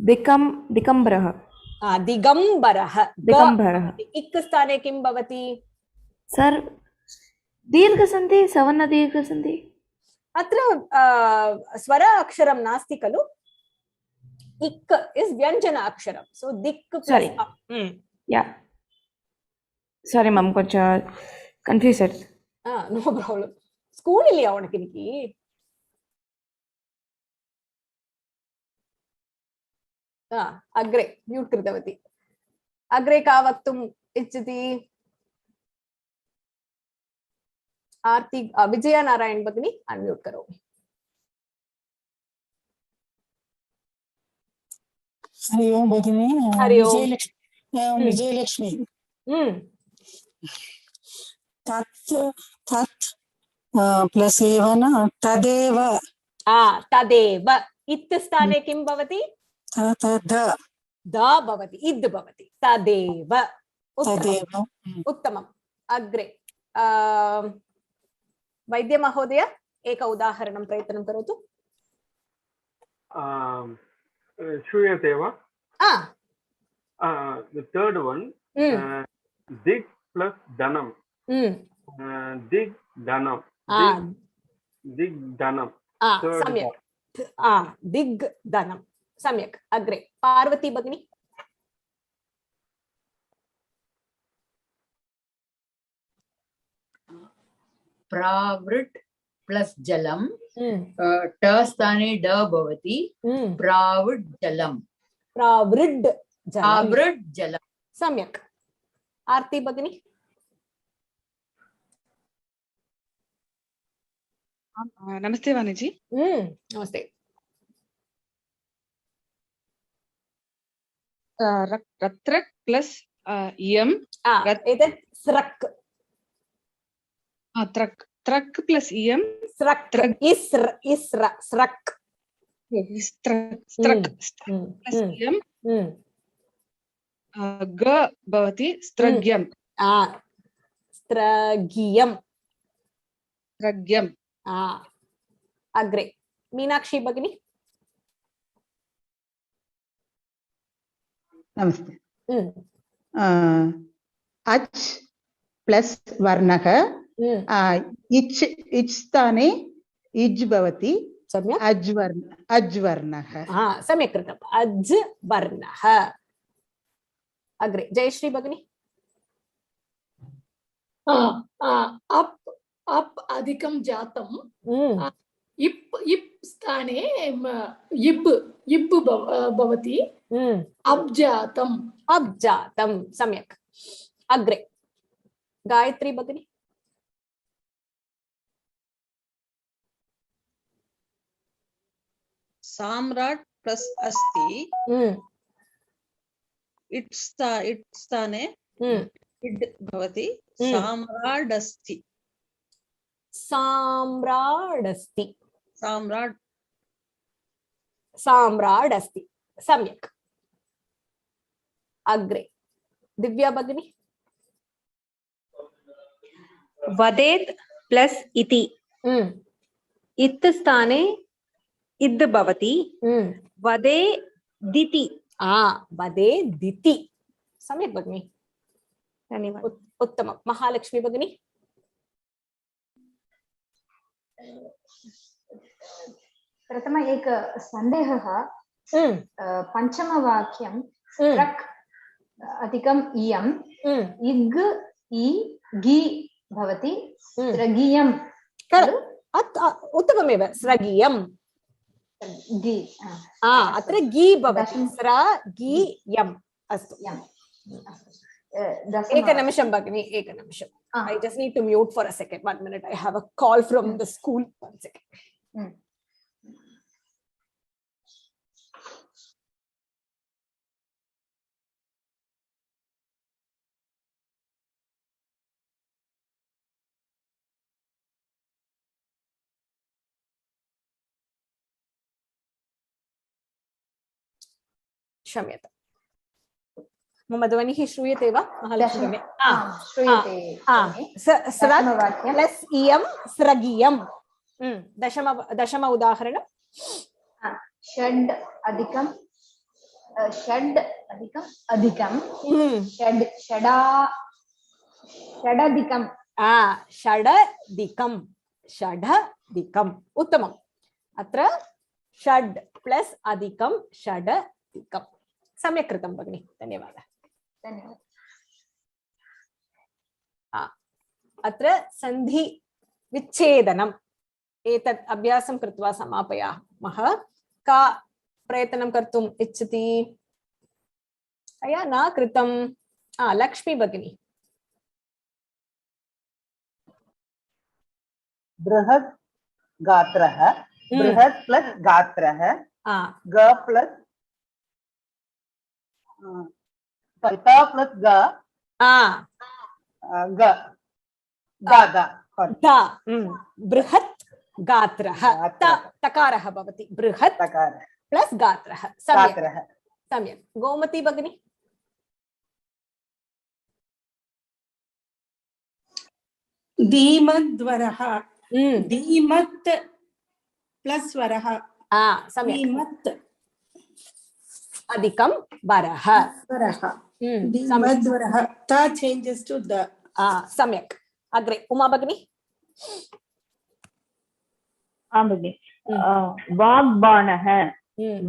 dikambarah. दिगम्बरः। इक् स्थाने किं भवति? सर दीर्घसन्धि सवर्ण दीर्घसन्धि। अत्र स्वर अक्षरं नास्ति खलु? इक् इस् व्यञ्जन अक्षरं, सो दिक् sorry yeah sorry ma'am koncha confused no problem school illaya unakku iniki अग्रे म्यूट् कृतवती। अग्रे का वक्तुम् इच्छति? आरती विजया नारायण भगिनी अनम्यूट् करोमि। हरि ओम भगिनी। हरि ओम। विजयलक्ष्मी। तत् प्लस एव न तदेव। तदेव। इत् स्थाने किं भवति? द भवति, इद् भवति। तदेव। उत्तमम्। अग्रे वैद्य महोदय एक उदाहरणं प्रयत्नं करोतु। श्रूयते वा? The third one, dig plus dhanam. Dig dhanam. Dig dhanam. सम्यक्। दिग् धनं। सम्यक्। अग्रे पार्वती भगिनी। प्रावृट् प्लस जलम ट स्थाने ड भवति प्रावृट् जलम। प्रावृट् जलम। सम्यक्। आरती भगिनी। नमस्ते वाणिजी। नमस्ते। रत्रक् प्लस यम एतत् स्रक्। त्रक् त्रक् प्लस यम स्रक् इस्र स्रक् स्त्रक् प्लस यम ग भवति स्त्रग्यम्। स्त्रग्यम्। स्त्रग्यम्। अग्रे मीनाक्षी भगिनी। नमस्ते। अच् प्लस वर्णः इच् स्थाने इज् भवति अज् वर्णः। सम्यक् कृतम्। अज् वर्णः। अग्रे जयश्री भगिनी। अप् अधिकं जातम्। इप् स्थाने इब् भवति अब्जातम्। अब्जातम्। सम्यक्। अग्रे गायत्री भगिनी। साम्राट् प्लस अस्ति इट् स्थाने इड् भवति साम्राट् अस्ति। साम्राट् अस्ति। साम्राट् अस्ति। सम्यक्। अग्रे दिव्या भगिनी। वदेत् प्लस इति इत् स्थाने इद् भवति वदे दिति। वदे दिति। सम्यक् भगिनी। धन्यवादः। उत्तमं। महालक्ष्मी भगिनी। प्रथम एक सन्देहः। पंचमवाक्यं स्त्रक् अधिकम् इयम् इग् इ गि भवति स्त्रगीयम्। उत्तममेव। स्रगीयम्। गी अत्र गी भवति स्रा गी यम् अस्तु एकनिमिषं भगिनि एकनिमिषम् I just need to mute for a second. 1 minute. I have a call from the school. 1 second. क्षम्यताम् मम ध्वनिः श्रूयते वा महालक्ष्मी श्रूयते प्लस् इयं स्रगियं दशम उदाहरणं षड् अधिकं षडधिकं षडधिकम् उत्तमम् अत्र षड् प्लस् अधिकं षडधिकं सम्यक् कृतं भगिनि धन्यवादः अत्र सन्धि विच्छेदनम् एतत् अभ्यासं कृत्वा समापयामः का प्रयत्नं कर्तुम् इच्छति अया न कृतं लक्ष्मी भगिनी बृहत् गात्रः बृहत् प्लस गात्रः ग प्लस ग प्लस ग ग बृहत् गात्रः तकारः भवति बृहत् प्लस गात्रः सम्यक् गोमती भगिनी धीमद्वरः धीमत् प्लस वरः सम्यक् अधिकं वरः धीमद्वरः त चेंजेस टू द सम्यक् अग्रे उमा भगिनी भगिनि वाग्बाणः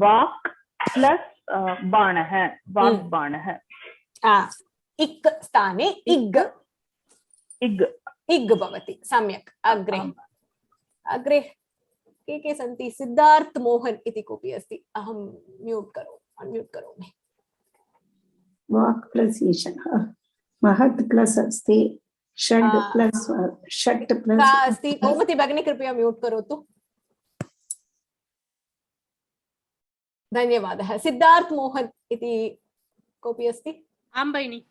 वाक् प्लस् बाणः वाग्बाणः इक् स्थाने इग् इग् इग् भवति सम्यक् अग्रे अग्रे के सन्ति सिद्धार्थ मोहन इति कोऽपि अस्ति अहं अनम्यूट् करोमि वाक् प्लस् ईशः महत् प्लस् अस्ति षड् प्लस् षट् प्लस् अस्ति गोमती भगिनी कृपया म्यूट् करोतु धन्यवादः सिद्धार्थ मोहन इति कोऽपि अस्ति आं भगिनि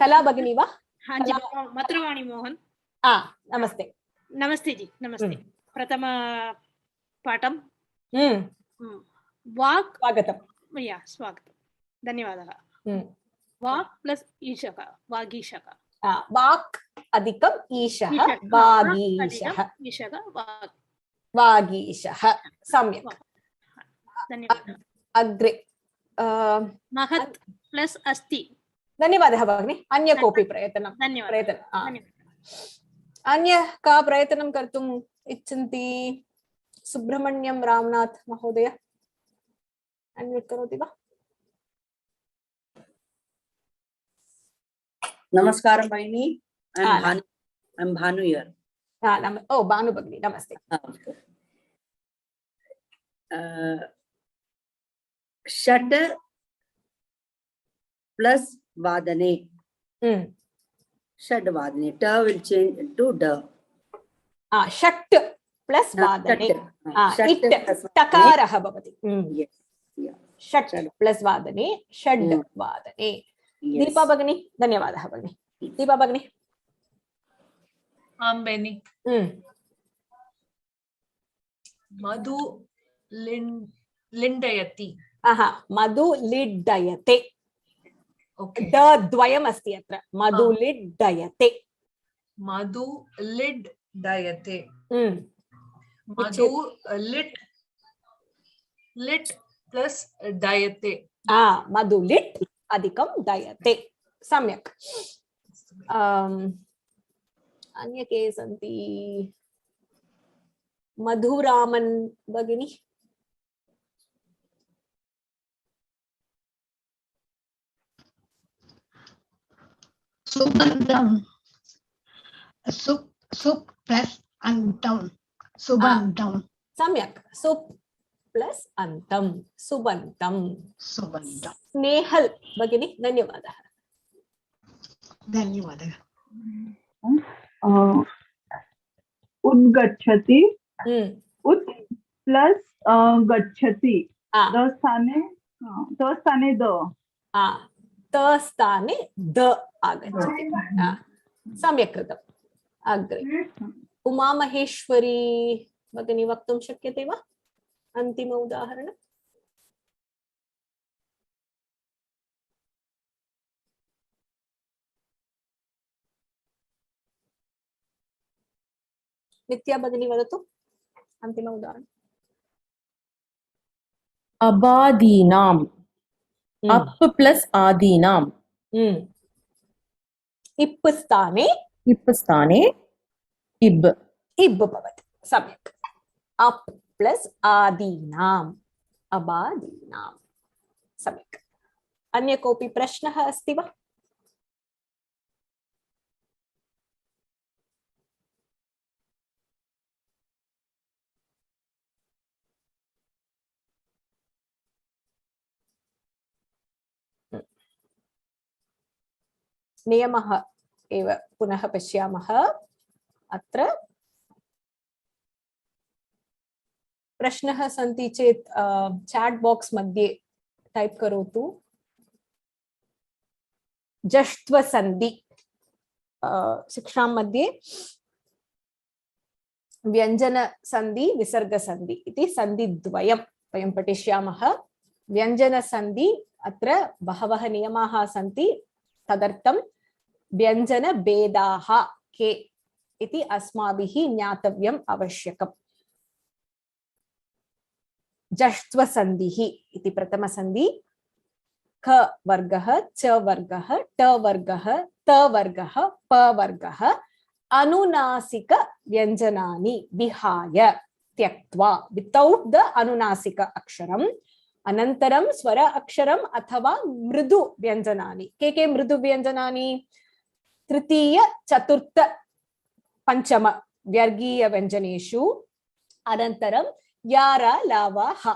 कला भगिनी वा हाँ जी मधुरवाणी मोहन नमस्ते नमस्ते जी नमस्ते प्रथम पाठं वाक् स्वागतं या स्वागतं धन्यवादः वाक् प्लस् ईशः वागीशः वाक् अधिकम् ईशः वागीशः वागीशः सम्यक् धन्यवादः अग्रे महत् प्लस् अस्ति धन्यवादः भगिनि अन्य कोऽपि प्रयत्नं अन्य का प्रयत्नं कर्तुम् इच्छन्ति सुब्रह्मण्यं रामनाथ महोदय अन्म्यूट् करोति वा नमस्कारं भगिनी I'm Bhanu here ओ भानु भगिनी नमस्ते षट् प्लस वादने षड् वादने ट विल चेंज टू ड षट् प्लस वादने इट् टकारः भवति षट् प्लस वादने षड् वादने दीपा भगिनी धन्यवादः भगिनी दीपा भगिनी आं बेनि मधु लिण्डयति मधु लिड्डयते द द्वयम् अस्ति अत्र मधु लिड्डयते मधु लिड्डयते मधु लिट् प्लस डयते मधु लिट् अधिकं दयते सम्यक् अन्य के सन्ति मधुरामन् भगिनी सुगन्धं सुप् प्लस् अन्तं सुगन्धं सम्यक् सुप् प्लस अन्तं सुबन्तं स्नेहल भगिनी धन्यवादः धन्यवादः उद्गच्छति उत् प्लस गच्छति स्थाने द स्थाने द आगच्छति सम्यक् कृतम् अग्रे उमा महेश्वरी भगिनी वक्तुं शक्यते वा अन्तिम उदाहरणं नित्या भगिनी वदतु अन्तिम उदाहरणम् अबादीनाम् अप् प्लस आदीनाम् इप् स्थाने इब् भवति सम्यक् अप् प्लस आदीनाम् अबादीनाम् सम्यक् अन्य कोऽपि प्रश्नः अस्ति वा नियमः एव पुनः पश्यामः अत्र प्रश्नः सन्ति चेत् चैट बॉक्स मध्ये टाइप करोतु जष्ट्व संधि शिक्षां मध्ये व्यञ्जन संधि विसर्ग संधि इति संधि द्वयं वयं पठिष्यामः व्यञ्जन संधि अत्र बहवः नियमाः सन्ति तदर्थं व्यञ्जन भेदाः के इति अस्माभिः ज्ञातव्यम् आवश्यकम् जष्ट्व संधिः इति प्रथम संधि क वर्गः च वर्गः ट वर्गः त वर्गः प वर्गः अनुनासिक व्यञ्जनानि विहाय त्यक्त्वा वितौट द अनुनासिक अक्षरम् अनन्तरं स्वर अक्षरम् अथवा मृदु व्यञ्जनानि के मृदु व्यञ्जनानि तृतीय चतुर्थ पंचम वर्गीय व्यञ्जनेषु अनन्तरं यारा लावा ह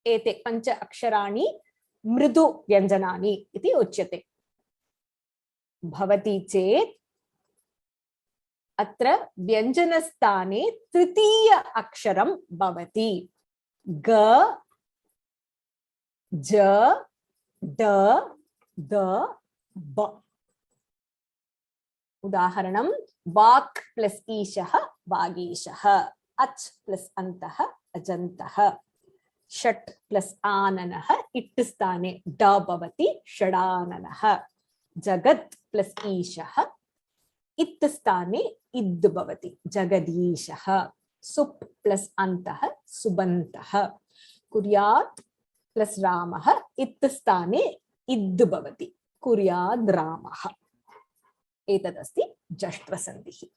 एते पंच अक्षराणि मृदु व्यञ्जनानि इति उच्यते भवति चेत् अत्र व्यञ्जनस्थाने तृतीय अक्षरं भवति ग ज ड द ब उदाहरणं वाक् प्लस ईशः वागीशः अच् प्लस अन्तः अजन्तः षट् प्लस आननः इट् स्थाने ड भवति षडाननः जगत् प्लस ईशः इत् स्थाने इद् भवति जगदीशः सुप् प्लस अन्तः सुबन्तः कुर्यात् प्लस रामः इत् स्थाने इद् भवति कुर्याद् रामः एतदस्ति जष्ट्व संधिः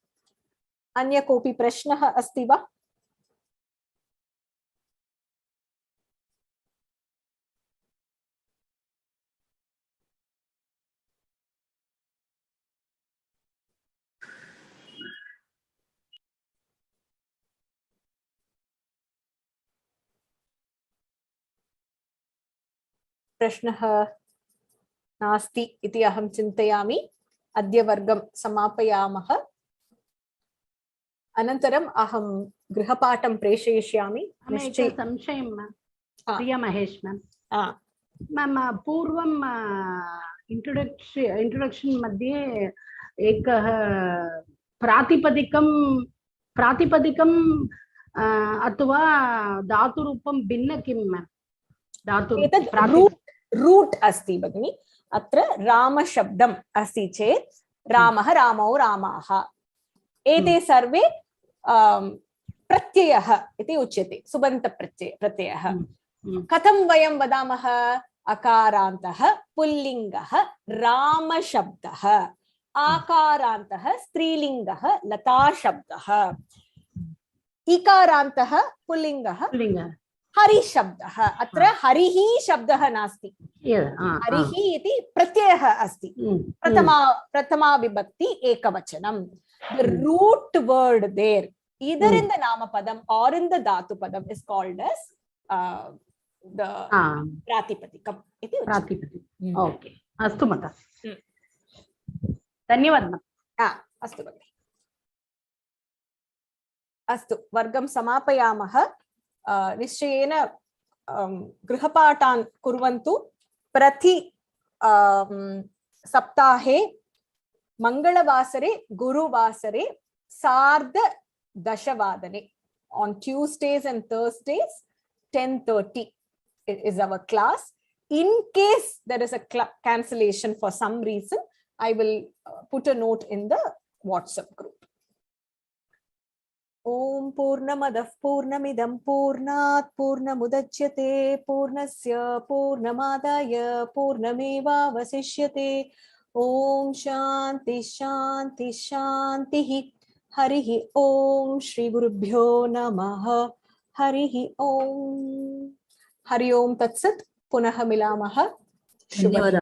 अन्य कोऽपि प्रश्नः अस्ति वा प्रश्नः नास्ति इति अहं चिन्तयामि अद्य वर्गं समापयामः अनन्तरम् अहं गृहपाठं प्रेषयिष्यामि संशयं प्रिया महेश मैम पूर्वं इंट्रोडक्शन मध्ये एकः प्रातिपदिकं अथवा धातुरूपं भिन्न किं धातु रूट अस्ति भगिनी अत्र राम शब्दम् अस्ति चेत् रामः रामौ रामाः एते सर्वे प्रत्ययः इति उच्यते सुबन्त प्रत्ययः कथं वयं वदामः अकारान्तः पुल्लिङ्गः रामशब्दः आकारान्तः स्त्रीलिङ्गः लताशब्दः इकारान्तः पुल्लिङ्गः हरिशब्दः अत्र हरिः शब्दः नास्ति हरिः इति प्रत्ययः अस्ति प्रथमा विभक्ति एकवचनं the root word there either in the nama padam or in the dhatu padam is called as प्रातिपदिकम् इति उच्यते। प्रातिपदिकम् ओके अस्तु माता धन्यवादः। अस्तु भगिनि अस्तु वर्गं समापयामः। निश्चयेन गृहपाठान् कुर्वन्तु। प्रति सप्ताहे मंगलवासरे गुरुवासरे 10:30 on Tuesdays and Thursdays 10:30 is our class. In case there is a cancellation for some reason, I will put a note in the WhatsApp group. Om Purnamadah Purnamidam Purnat Purnamudachyate Purnasya Purnamadaya Purnameva Vasishyate. Om Shanti Shanti Shanti. Harihi Om Shri Gurubhyo Namaha. Harihi Om. Hari Om Tat Sat. Punah Milamaha.